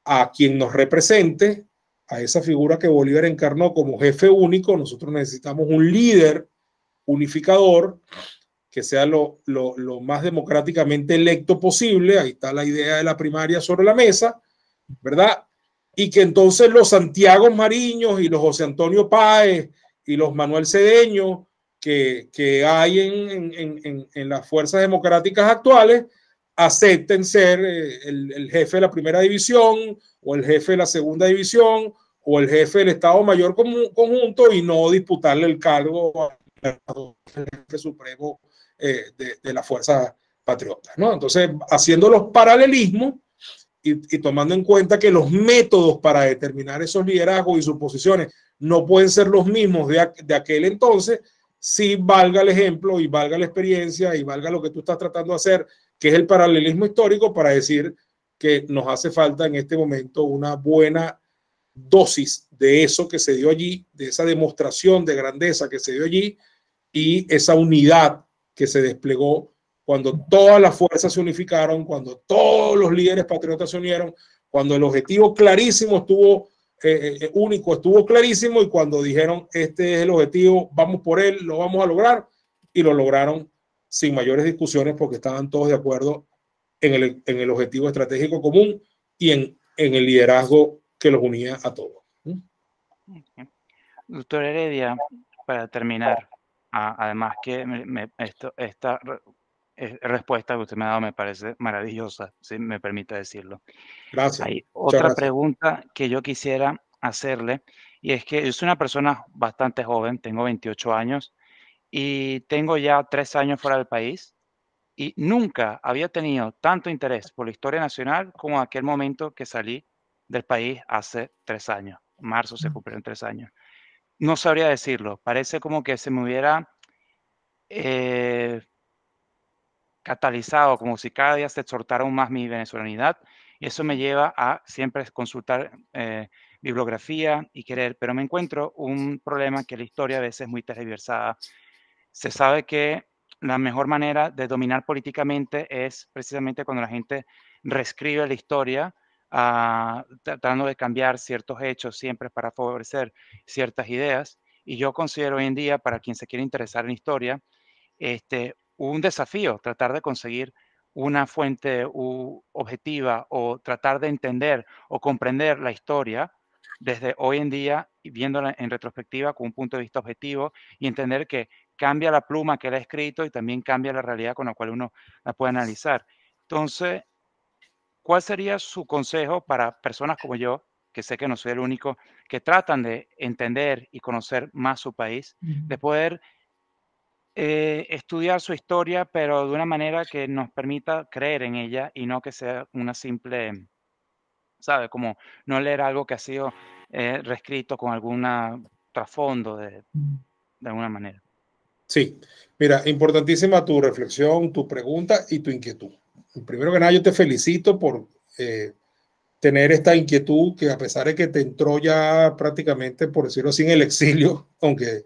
a quien nos represente, a esa figura que Bolívar encarnó como jefe único. Nosotros necesitamos un líder unificador que sea lo más democráticamente electo posible. Ahí está la idea de la primaria sobre la mesa, ¿verdad? Y que entonces los Santiago Mariños y los José Antonio Páez y los Manuel Cedeño que hay en las fuerzas democráticas actuales acepten ser el jefe de la primera división o el jefe de la segunda división o el jefe del Estado Mayor conjunto, y no disputarle el cargo al jefe supremo de las fuerzas patriotas, ¿no? Entonces, haciendo los paralelismos y tomando en cuenta que los métodos para determinar esos liderazgos y sus posiciones no pueden ser los mismos de aquel entonces, sí valga el ejemplo y valga la experiencia y valga lo que tú estás tratando de hacer, que es el paralelismo histórico, para decir que nos hace falta en este momento una buena dosis de eso que se dio allí, de esa demostración de grandeza que se dio allí y esa unidad que se desplegó cuando todas las fuerzas se unificaron, cuando todos los líderes patriotas se unieron, cuando el objetivo clarísimo estuvo único, estuvo clarísimo, y cuando dijeron este es el objetivo, vamos por él, lo vamos a lograr, y lo lograron sin mayores discusiones porque estaban todos de acuerdo en el objetivo estratégico común y en el liderazgo que los unía a todos. Doctor Heredia, para terminar, además que esta respuesta que usted me ha dado me parece maravillosa, si me permite decirlo. Gracias. Hay otra pregunta que yo quisiera hacerle, y es que yo soy una persona bastante joven, tengo 28 años y tengo ya 3 años fuera del país, y nunca había tenido tanto interés por la historia nacional como en aquel momento que salí del país hace 3 años. En marzo se cumplieron 3 años. No sabría decirlo, parece como que se me hubiera catalizado, como si cada día se exhortara aún más mi venezolanidad, y eso me lleva a siempre consultar bibliografía y querer, pero me encuentro un problema, que la historia a veces es muy tergiversada. Se sabe que la mejor manera de dominar políticamente es precisamente cuando la gente reescribe la historia, tratando de cambiar ciertos hechos siempre para favorecer ciertas ideas. Y yo considero hoy en día, para quien se quiere interesar en historia, un desafío tratar de conseguir una fuente objetiva, o tratar de entender o comprender la historia desde hoy en día, y viéndola en retrospectiva con un punto de vista objetivo, y entender que cambia la pluma que él ha escrito y también cambia la realidad con la cual uno la puede analizar. Entonces, ¿cuál sería su consejo para personas como yo, que sé que no soy el único, que tratan de entender y conocer más su país, de poder estudiar su historia, pero de una manera que nos permita creer en ella y no que sea una simple, ¿sabe? Como no leer algo que ha sido reescrito con alguna trasfondo de alguna manera. Sí, mira, importantísima tu reflexión, tu pregunta y tu inquietud. Primero que nada, yo te felicito por tener esta inquietud, que a pesar de que te entró ya prácticamente, por decirlo así, en el exilio, aunque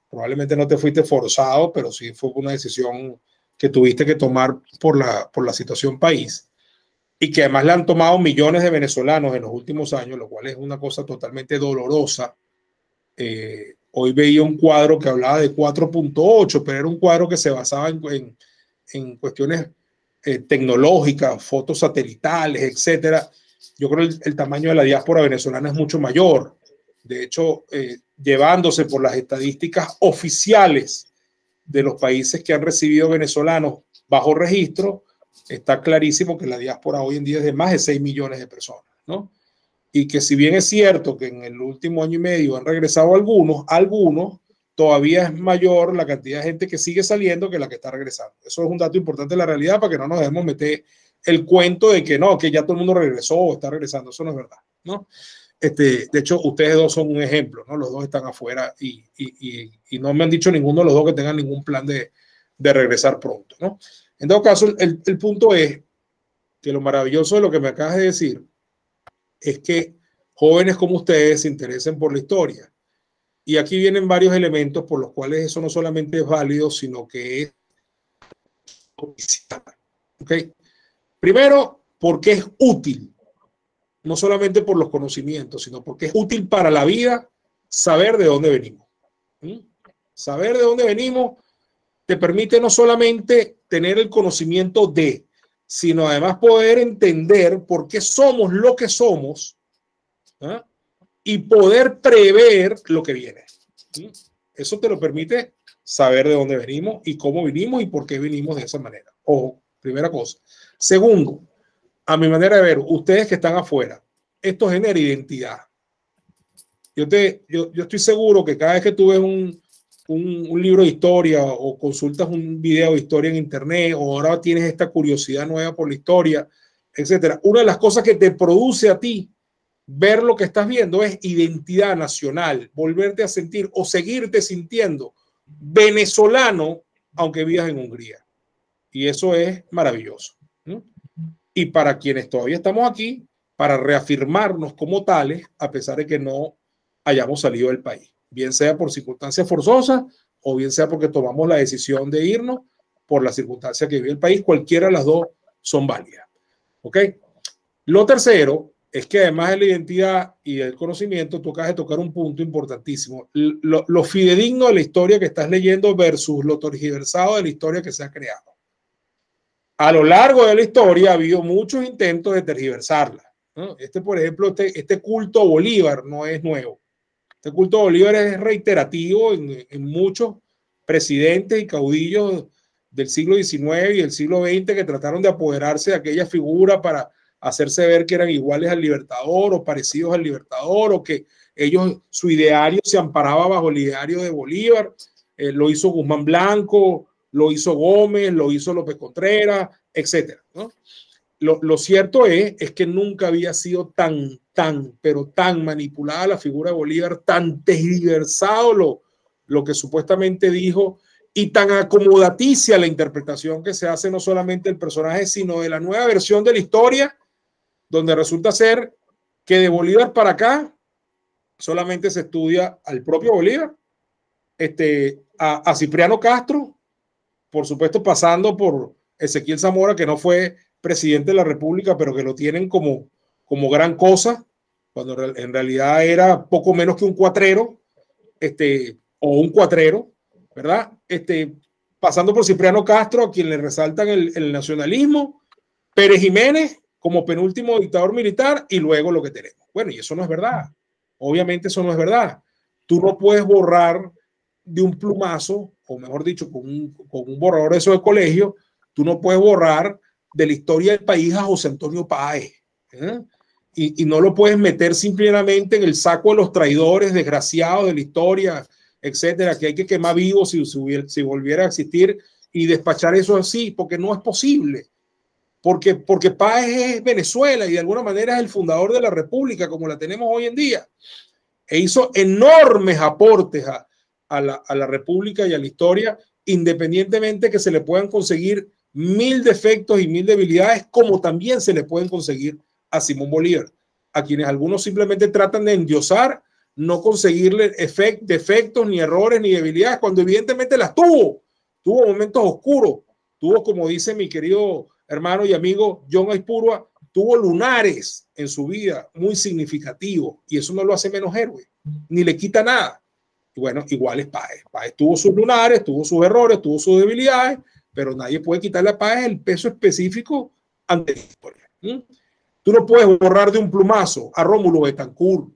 probablemente no te fuiste forzado, pero sí fue una decisión que tuviste que tomar por la situación país, y que además la han tomado millones de venezolanos en los últimos años, lo cual es una cosa totalmente dolorosa, Hoy veía un cuadro que hablaba de 4.8, pero era un cuadro que se basaba en cuestiones tecnológicas, fotos satelitales, etcétera. Yo creo que el tamaño de la diáspora venezolana es mucho mayor. De hecho, llevándose por las estadísticas oficiales de los países que han recibido venezolanos bajo registro, está clarísimo que la diáspora hoy en día es de más de 6 millones de personas, ¿no? Y que si bien es cierto que en el último año y medio han regresado algunos, todavía es mayor la cantidad de gente que sigue saliendo que la que está regresando. Eso es un dato importante de la realidad para que no nos dejemos meter el cuento de que no, que ya todo el mundo regresó o está regresando. Eso no es verdad, ¿no? De hecho, ustedes dos son un ejemplo, ¿no? Los dos están afuera y no me han dicho ninguno de los dos que tengan ningún plan de regresar pronto, ¿no? En todo caso, el punto es que lo maravilloso de lo que me acabas de decir es que jóvenes como ustedes se interesen por la historia. Y aquí vienen varios elementos por los cuales eso no solamente es válido, sino que es ¿okay? Primero, porque es útil, no solamente por los conocimientos, sino porque es útil para la vida saber de dónde venimos. Saber de dónde venimos te permite no solamente tener el conocimiento de, sino además poder entender por qué somos lo que somos, ¿eh? Y poder prever lo que viene. Eso te lo permite saber de dónde venimos y cómo vinimos y por qué vinimos de esa manera. Ojo, primera cosa. Segundo, a mi manera de ver, ustedes que están afuera, esto genera identidad. Yo estoy seguro que cada vez que tú ves un libro de historia o consultas un video de historia en internet o ahora tienes esta curiosidad nueva por la historia, etcétera, una de las cosas que te produce a ti ver lo que estás viendo es identidad nacional, volverte a sentir o seguirte sintiendo venezolano aunque vivas en Hungría. Y eso es maravilloso, ¿no? Y para quienes todavía estamos aquí, para reafirmarnos como tales, a pesar de que no hayamos salido del país, bien sea por circunstancias forzosas o bien sea porque tomamos la decisión de irnos por las circunstancias que vive el país, cualquiera de las dos son válidas. ¿Ok? Lo tercero es que además de la identidad y del conocimiento, tú acabas de tocar un punto importantísimo, lo fidedigno de la historia que estás leyendo versus lo tergiversado de la historia que se ha creado. A lo largo de la historia ha habido muchos intentos de tergiversarla, ¿no? Por ejemplo, este culto a Bolívar no es nuevo. Este culto a Bolívar es reiterativo en muchos presidentes y caudillos del siglo XIX y del siglo XX que trataron de apoderarse de aquella figura para hacerse ver que eran iguales al Libertador o parecidos al Libertador o que ellos, su ideario se amparaba bajo el ideario de Bolívar. Lo hizo Guzmán Blanco, lo hizo Gómez, lo hizo López Contreras, etcétera, ¿no? Lo cierto es que nunca había sido pero tan manipulada la figura de Bolívar, tan tergiversado lo que supuestamente dijo y tan acomodaticia la interpretación que se hace no solamente del personaje, sino de la nueva versión de la historia, donde resulta ser que de Bolívar para acá solamente se estudia al propio Bolívar, a Cipriano Castro, por supuesto pasando por Ezequiel Zamora, que no fue presidente de la República, pero que lo tienen como gran cosa, cuando en realidad era poco menos que un cuatrero, o un cuatrero, ¿verdad? Pasando por Cipriano Castro, a quien le resaltan el nacionalismo, Pérez Jiménez como penúltimo dictador militar y luego lo que tenemos. Bueno, y eso no es verdad. Obviamente eso no es verdad. Tú no puedes borrar de un plumazo, o mejor dicho, con un borrador de eso de colegio, tú no puedes borrar de la historia del país a José Antonio Páez, ¿eh? Y no lo puedes meter simplemente en el saco de los traidores desgraciados de la historia, etcétera, que hay que quemar vivos si volviera a existir y despachar eso así, porque no es posible. Porque Páez es Venezuela y de alguna manera es el fundador de la República como la tenemos hoy en día. E hizo enormes aportes a la República y a la historia, independientemente que se le puedan conseguir 1000 defectos y 1000 debilidades, como también se le pueden conseguir a Simón Bolívar, a quienes algunos simplemente tratan de endiosar, no conseguirle defectos, ni errores, ni debilidades, cuando evidentemente las tuvo. Tuvo momentos oscuros, tuvo, como dice mi querido hermano y amigo John Aizpurua, tuvo lunares en su vida muy significativos, y eso no lo hace menos héroe, ni le quita nada. Y bueno, igual es Páez. Páez tuvo sus lunares, tuvo sus errores, tuvo sus debilidades, pero nadie puede quitarle a Páez el peso específico ante la historia. Tú no puedes borrar de un plumazo a Rómulo Betancourt.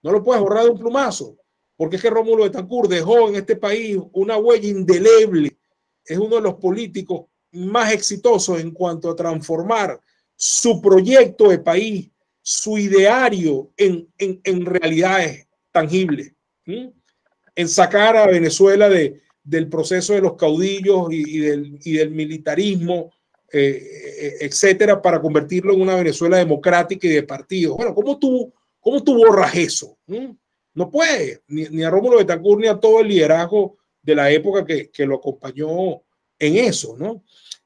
No lo puedes borrar de un plumazo, porque es que Rómulo Betancourt dejó en este país una huella indeleble. Es uno de los políticos más exitosos en cuanto a transformar su proyecto de país, su ideario en realidades tangibles, en sacar a Venezuela del proceso de los caudillos y del militarismo, etcétera, para convertirlo en una Venezuela democrática y de partidos. Bueno, ¿cómo tú borras eso? No puedes, ni a Rómulo Betancourt ni a todo el liderazgo de la época que lo acompañó en eso, ¿no?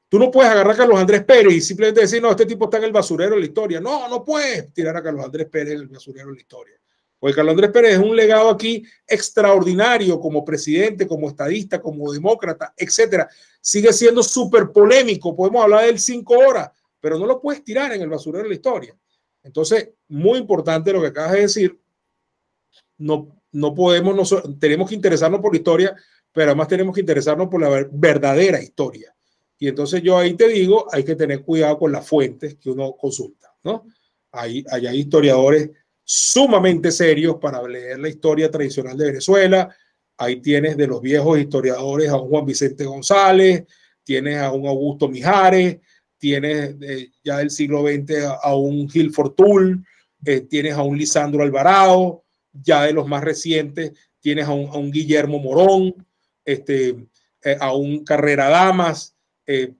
Tú no puedes agarrar a Carlos Andrés Pérez y simplemente decir, no, este tipo está en el basurero de la historia. No, no puedes tirar a Carlos Andrés Pérez en el basurero de la historia. Porque Carlos Andrés Pérez es un legado aquí extraordinario como presidente, como estadista, como demócrata, etcétera. Sigue siendo súper polémico. Podemos hablar de él 5 horas, pero no lo puedes tirar en el basurero de la historia. Entonces, muy importante lo que acabas de decir. No podemos, tenemos que interesarnos por la historia, pero además tenemos que interesarnos por la verdadera historia. Y entonces yo ahí te digo, hay que tener cuidado con las fuentes que uno consulta, ¿no? Hay historiadores sumamente serios para leer la historia tradicional de Venezuela. Ahí tienes de los viejos historiadores a un Juan Vicente González, tienes a un Augusto Mijares, tienes ya del siglo XX a un Gil Fortul, tienes a un Lisandro Alvarado, ya de los más recientes tienes a un Guillermo Morón, a un Carrera Damas,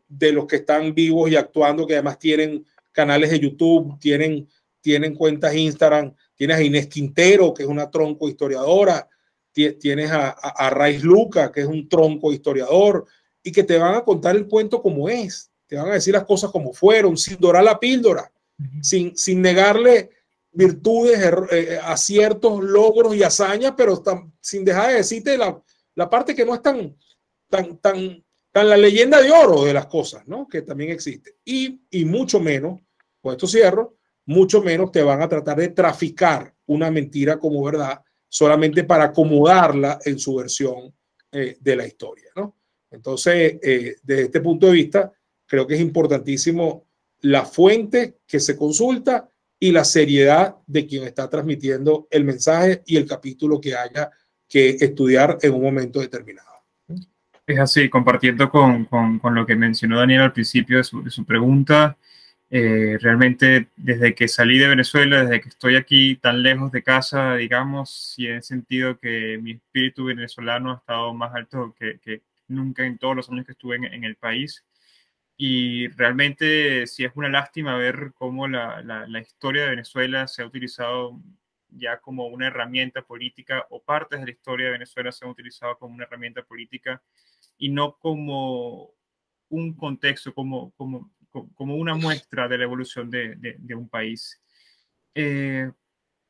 de los que están vivos y actuando, que además tienen canales de YouTube, tienen cuentas Instagram, tienes a Inés Quintero, que es una tronco historiadora, tienes a Raiz Luca, que es un tronco historiador, y que te van a contar el cuento como es, te van a decir las cosas como fueron, sin dorar la píldora, sin negarle virtudes, aciertos, logros y hazañas, pero sin dejar de decirte la parte que no es tan la leyenda de oro de las cosas, ¿no? Que también existe. Y mucho menos, con esto cierro, mucho menos te van a tratar de traficar una mentira como verdad solamente para acomodarla en su versión de la historia, ¿no? Entonces, desde este punto de vista, creo que es importantísimo la fuente que se consulta y la seriedad de quien está transmitiendo el mensaje y el capítulo que haya que estudiar en un momento determinado. Es así, compartiendo con lo que mencionó Daniel al principio de su pregunta, realmente desde que salí de Venezuela, desde que estoy aquí tan lejos de casa, digamos, sí he sentido que mi espíritu venezolano ha estado más alto que nunca en todos los años que estuve en el país. Y realmente sí es una lástima ver cómo la historia de Venezuela se ha utilizado ya como una herramienta política, o partes de la historia de Venezuela se han utilizado como una herramienta política y no como un contexto, como una muestra de la evolución de un país.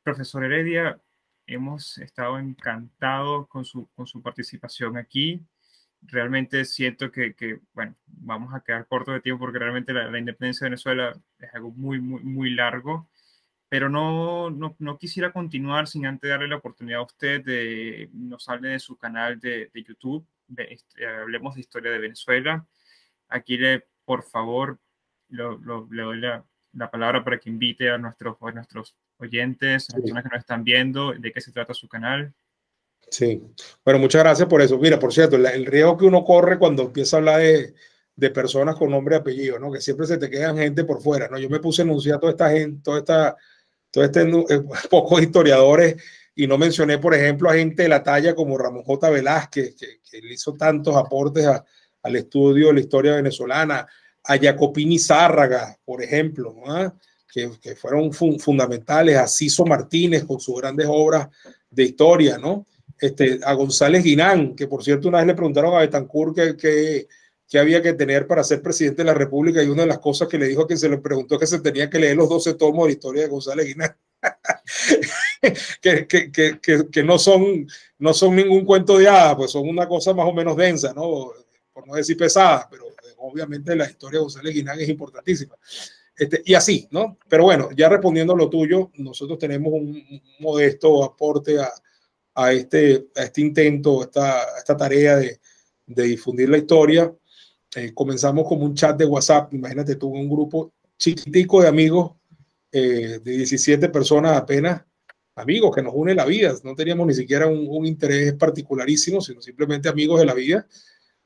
Profesor Heredia, hemos estado encantados con su participación aquí. Realmente siento que, bueno, vamos a quedar corto de tiempo porque realmente la independencia de Venezuela es algo muy, muy, muy largo, pero no quisiera continuar sin antes darle la oportunidad a usted de nos hable de su canal de YouTube, hablemos de historia de Venezuela. Aquí por favor, le doy la palabra para que invite a nuestros oyentes, a las personas que nos están viendo, de qué se trata su canal. Sí, bueno, muchas gracias por eso. Mira, por cierto, el riesgo que uno corre cuando empieza a hablar de personas con nombre y apellido, ¿no? Que siempre se te quedan gente por fuera, ¿no? Yo me puse a anunciar a toda esta gente, pocos historiadores, y no mencioné, por ejemplo, a gente de la talla como Ramón J. Velázquez, que le hizo tantos aportes al estudio de la historia venezolana, a Jacopini Zárraga, por ejemplo, ¿no? que fueron fundamentales, a Ciso Martínez con sus grandes obras de historia, ¿no? A González Guinán, que por cierto una vez le preguntaron a Betancourt que había que tener para ser presidente de la República, y una de las cosas que le dijo, que se le preguntó, que se tenía que leer los 12 tomos de la historia de González Guinán. que no son ningún cuento de hadas, pues son una cosa más o menos densa, ¿no? Por no decir pesada, pero obviamente la historia de González Guinán es importantísima. Y así, ¿no? Pero bueno, ya respondiendo a lo tuyo, nosotros tenemos un modesto aporte a este intento, a esta tarea de difundir la historia. Comenzamos como un chat de WhatsApp, imagínate tú, un grupo chiquitico de amigos, de 17 personas apenas, amigos que nos une la vida, no teníamos ni siquiera un interés particularísimo, sino simplemente amigos de la vida.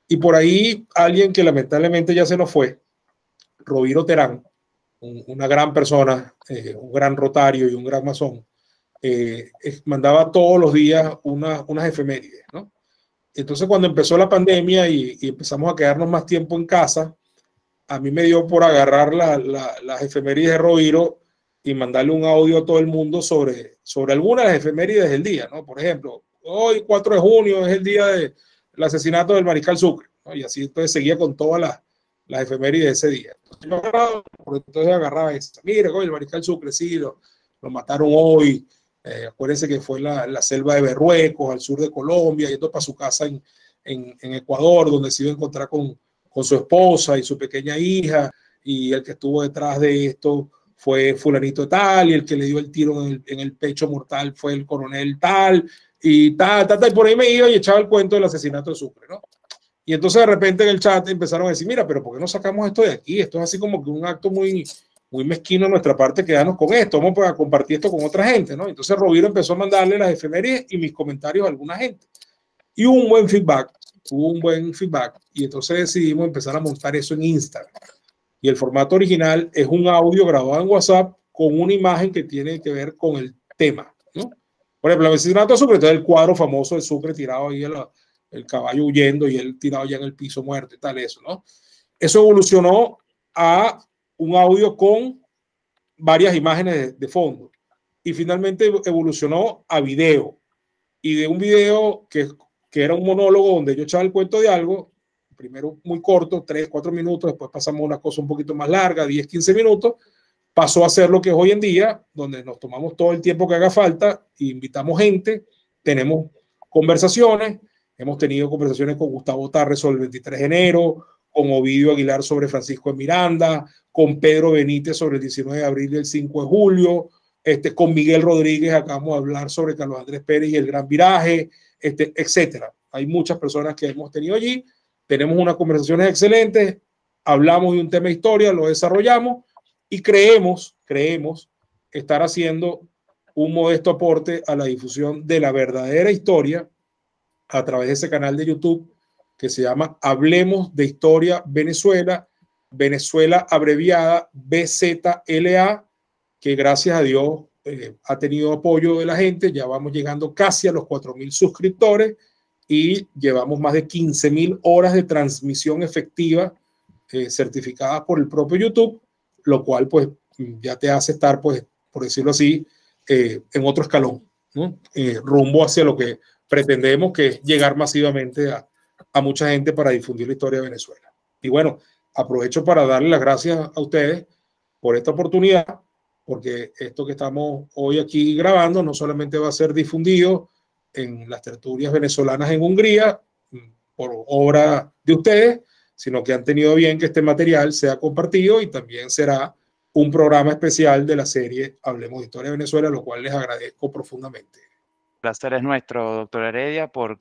Y por ahí alguien que lamentablemente ya se nos fue, Roviro Terán, una gran persona, un gran rotario y un gran masón, mandaba todos los días unas efemérides, ¿no? Entonces, cuando empezó la pandemia y empezamos a quedarnos más tiempo en casa, a mí me dio por agarrar las efemérides de Roviro y mandarle un audio a todo el mundo sobre algunas de las efemérides del día, ¿no? Por ejemplo, hoy 4 de junio es el día del asesinato del Mariscal Sucre, ¿no? Y así entonces seguía con todas las efemérides de ese día. Entonces agarraba esta, mira, el Mariscal Sucre, sí, lo mataron hoy. Acuérdense que fue la selva de Berruecos, al sur de Colombia, yendo para su casa en Ecuador, donde se iba a encontrar con su esposa y su pequeña hija, y el que estuvo detrás de esto fue fulanito tal, y el que le dio el tiro en el pecho mortal fue el coronel tal, y tal, y por ahí me iba y echaba el cuento del asesinato de Sucre, ¿no? Y entonces de repente en el chat empezaron a decir, mira, pero ¿por qué no sacamos esto de aquí? Esto es así como que un acto muy mezquino de nuestra parte quedarnos con esto, vamos a compartir esto con otra gente, ¿no? Entonces Roviro empezó a mandarle las efemérides y mis comentarios a alguna gente. Y hubo un buen feedback, y entonces decidimos empezar a montar eso en Instagram. Y el formato original es un audio grabado en WhatsApp con una imagen que tiene que ver con el tema, ¿no? Por ejemplo, el asesinato de Sucre, entonces el cuadro famoso de Sucre tirado ahí, el caballo huyendo y él tirado ya en el piso muerto y tal, eso, ¿no? Eso evolucionó a un audio con varias imágenes de fondo y finalmente evolucionó a video, y de un video que era un monólogo donde yo echaba el cuento de algo, primero muy corto, 3, 4 minutos, después pasamos a una cosa un poquito más larga, 10, 15 minutos, pasó a ser lo que es hoy en día, donde nos tomamos todo el tiempo que haga falta, invitamos gente, tenemos conversaciones, hemos tenido conversaciones con Gustavo Tarre sobre el 23 de enero, con Ovidio Aguilar sobre Francisco de Miranda, con Pedro Benítez sobre el 19 de abril y el 5 de julio, con Miguel Rodríguez acabamos de hablar sobre Carlos Andrés Pérez y el Gran Viraje, etcétera. Hay muchas personas que hemos tenido allí, tenemos unas conversaciones excelentes, hablamos de un tema de historia, lo desarrollamos y creemos estar haciendo un modesto aporte a la difusión de la verdadera historia a través de ese canal de YouTube que se llama Hablemos de Historia Venezuela, Venezuela abreviada BZLA, que gracias a Dios ha tenido apoyo de la gente. Ya vamos llegando casi a los 4.000 suscriptores y llevamos más de 15.000 horas de transmisión efectiva certificadas por el propio YouTube, lo cual pues ya te hace estar, pues, por decirlo así, en otro escalón, ¿no? Rumbo hacia lo que pretendemos, que es llegar masivamente a mucha gente para difundir la historia de Venezuela. Y bueno, aprovecho para darle las gracias a ustedes por esta oportunidad, porque esto que estamos hoy aquí grabando no solamente va a ser difundido en las tertulias venezolanas en Hungría por obra de ustedes, sino que han tenido bien que este material sea compartido y también será un programa especial de la serie Hablemos de Historia de Venezuela, lo cual les agradezco profundamente. El placer es nuestro, doctor Heredia, por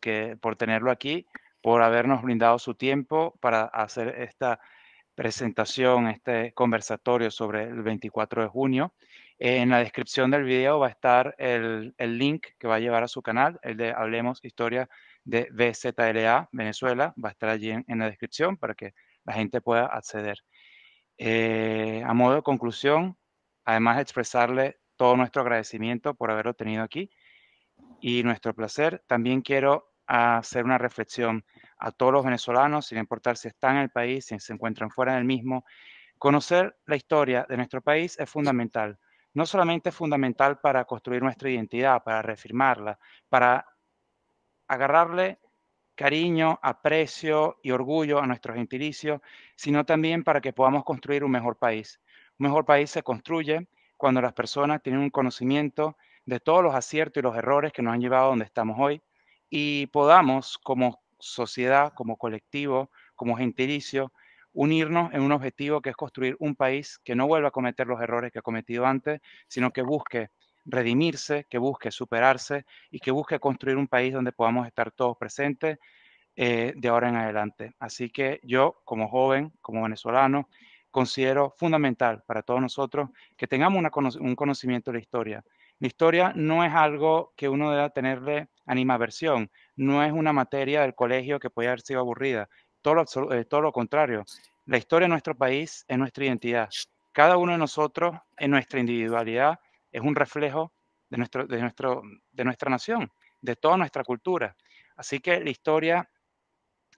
tenerlo aquí, por habernos brindado su tiempo para hacer esta presentación, este conversatorio sobre el 24 de junio. En la descripción del video va a estar el link que va a llevar a su canal, el de Hablemos Historia de BZLA Venezuela, va a estar allí en la descripción para que la gente pueda acceder. A modo de conclusión, además de expresarle todo nuestro agradecimiento por haberlo tenido aquí y nuestro placer, también quiero hacer una reflexión a todos los venezolanos, sin importar si están en el país, si se encuentran fuera del mismo. Conocer la historia de nuestro país es fundamental. No solamente es fundamental para construir nuestra identidad, para reafirmarla, para agarrarle cariño, aprecio y orgullo a nuestro gentilicio, sino también para que podamos construir un mejor país. Un mejor país se construye cuando las personas tienen un conocimiento de todos los aciertos y los errores que nos han llevado a donde estamos hoy y podamos como sociedad, como colectivo, como gentilicio, unirnos en un objetivo que es construir un país que no vuelva a cometer los errores que ha cometido antes, sino que busque redimirse, que busque superarse y que busque construir un país donde podamos estar todos presentes de ahora en adelante. Así que yo, como joven, como venezolano, considero fundamental para todos nosotros que tengamos un conocimiento de la historia. La historia no es algo que uno deba tenerle animaversión, no es una materia del colegio que puede haber sido aburrida, todo lo contrario. La historia de nuestro país es nuestra identidad. Cada uno de nosotros, en nuestra individualidad, es un reflejo de nuestra nación, de toda nuestra cultura. Así que la historia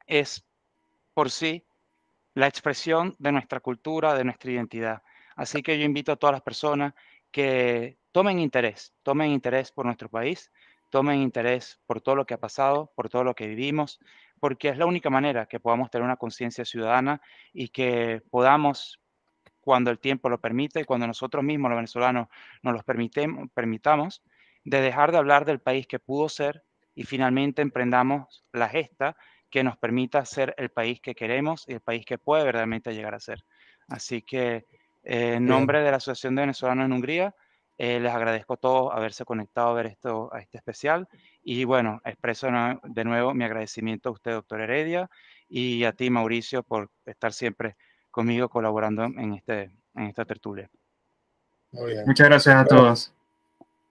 es por sí la expresión de nuestra cultura, de nuestra identidad. Así que yo invito a todas las personas que tomen interés por nuestro país, tomen interés por todo lo que ha pasado, por todo lo que vivimos, porque es la única manera que podamos tener una conciencia ciudadana y que podamos, cuando el tiempo lo permite y cuando nosotros mismos, los venezolanos, nos los permitamos, de dejar de hablar del país que pudo ser y finalmente emprendamos la gesta que nos permita ser el país que queremos y el país que puede verdaderamente llegar a ser. Así que en nombre de la Asociación de Venezolanos en Hungría, les agradezco a todos haberse conectado a ver a este especial y bueno, expreso de nuevo mi agradecimiento a usted, doctor Heredia, y a ti, Mauricio, por estar siempre conmigo colaborando en esta tertulia. Muy bien. Muchas gracias a todos.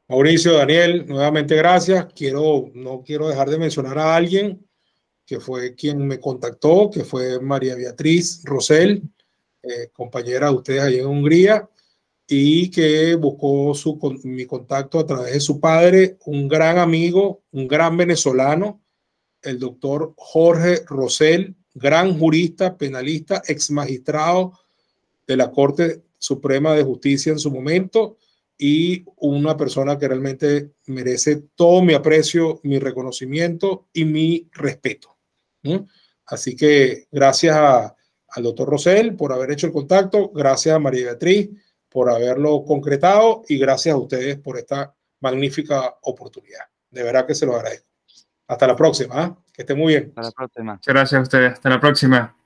Mauricio, Daniel, nuevamente gracias. No quiero dejar de mencionar a alguien que fue quien me contactó, que fue María Beatriz Rosell, compañera de ustedes allí en Hungría, y que buscó mi contacto a través de su padre, un gran amigo, un gran venezolano, el doctor Jorge Rosell, gran jurista, penalista, ex magistrado de la Corte Suprema de Justicia en su momento, y una persona que realmente merece todo mi aprecio, mi reconocimiento y mi respeto. Así que gracias al doctor Rosell por haber hecho el contacto, gracias a María Beatriz por haberlo concretado y gracias a ustedes por esta magnífica oportunidad. De verdad que se lo agradezco. Hasta la próxima, ¿eh? Que esté muy bien. Hasta la próxima. Muchas gracias a ustedes. Hasta la próxima.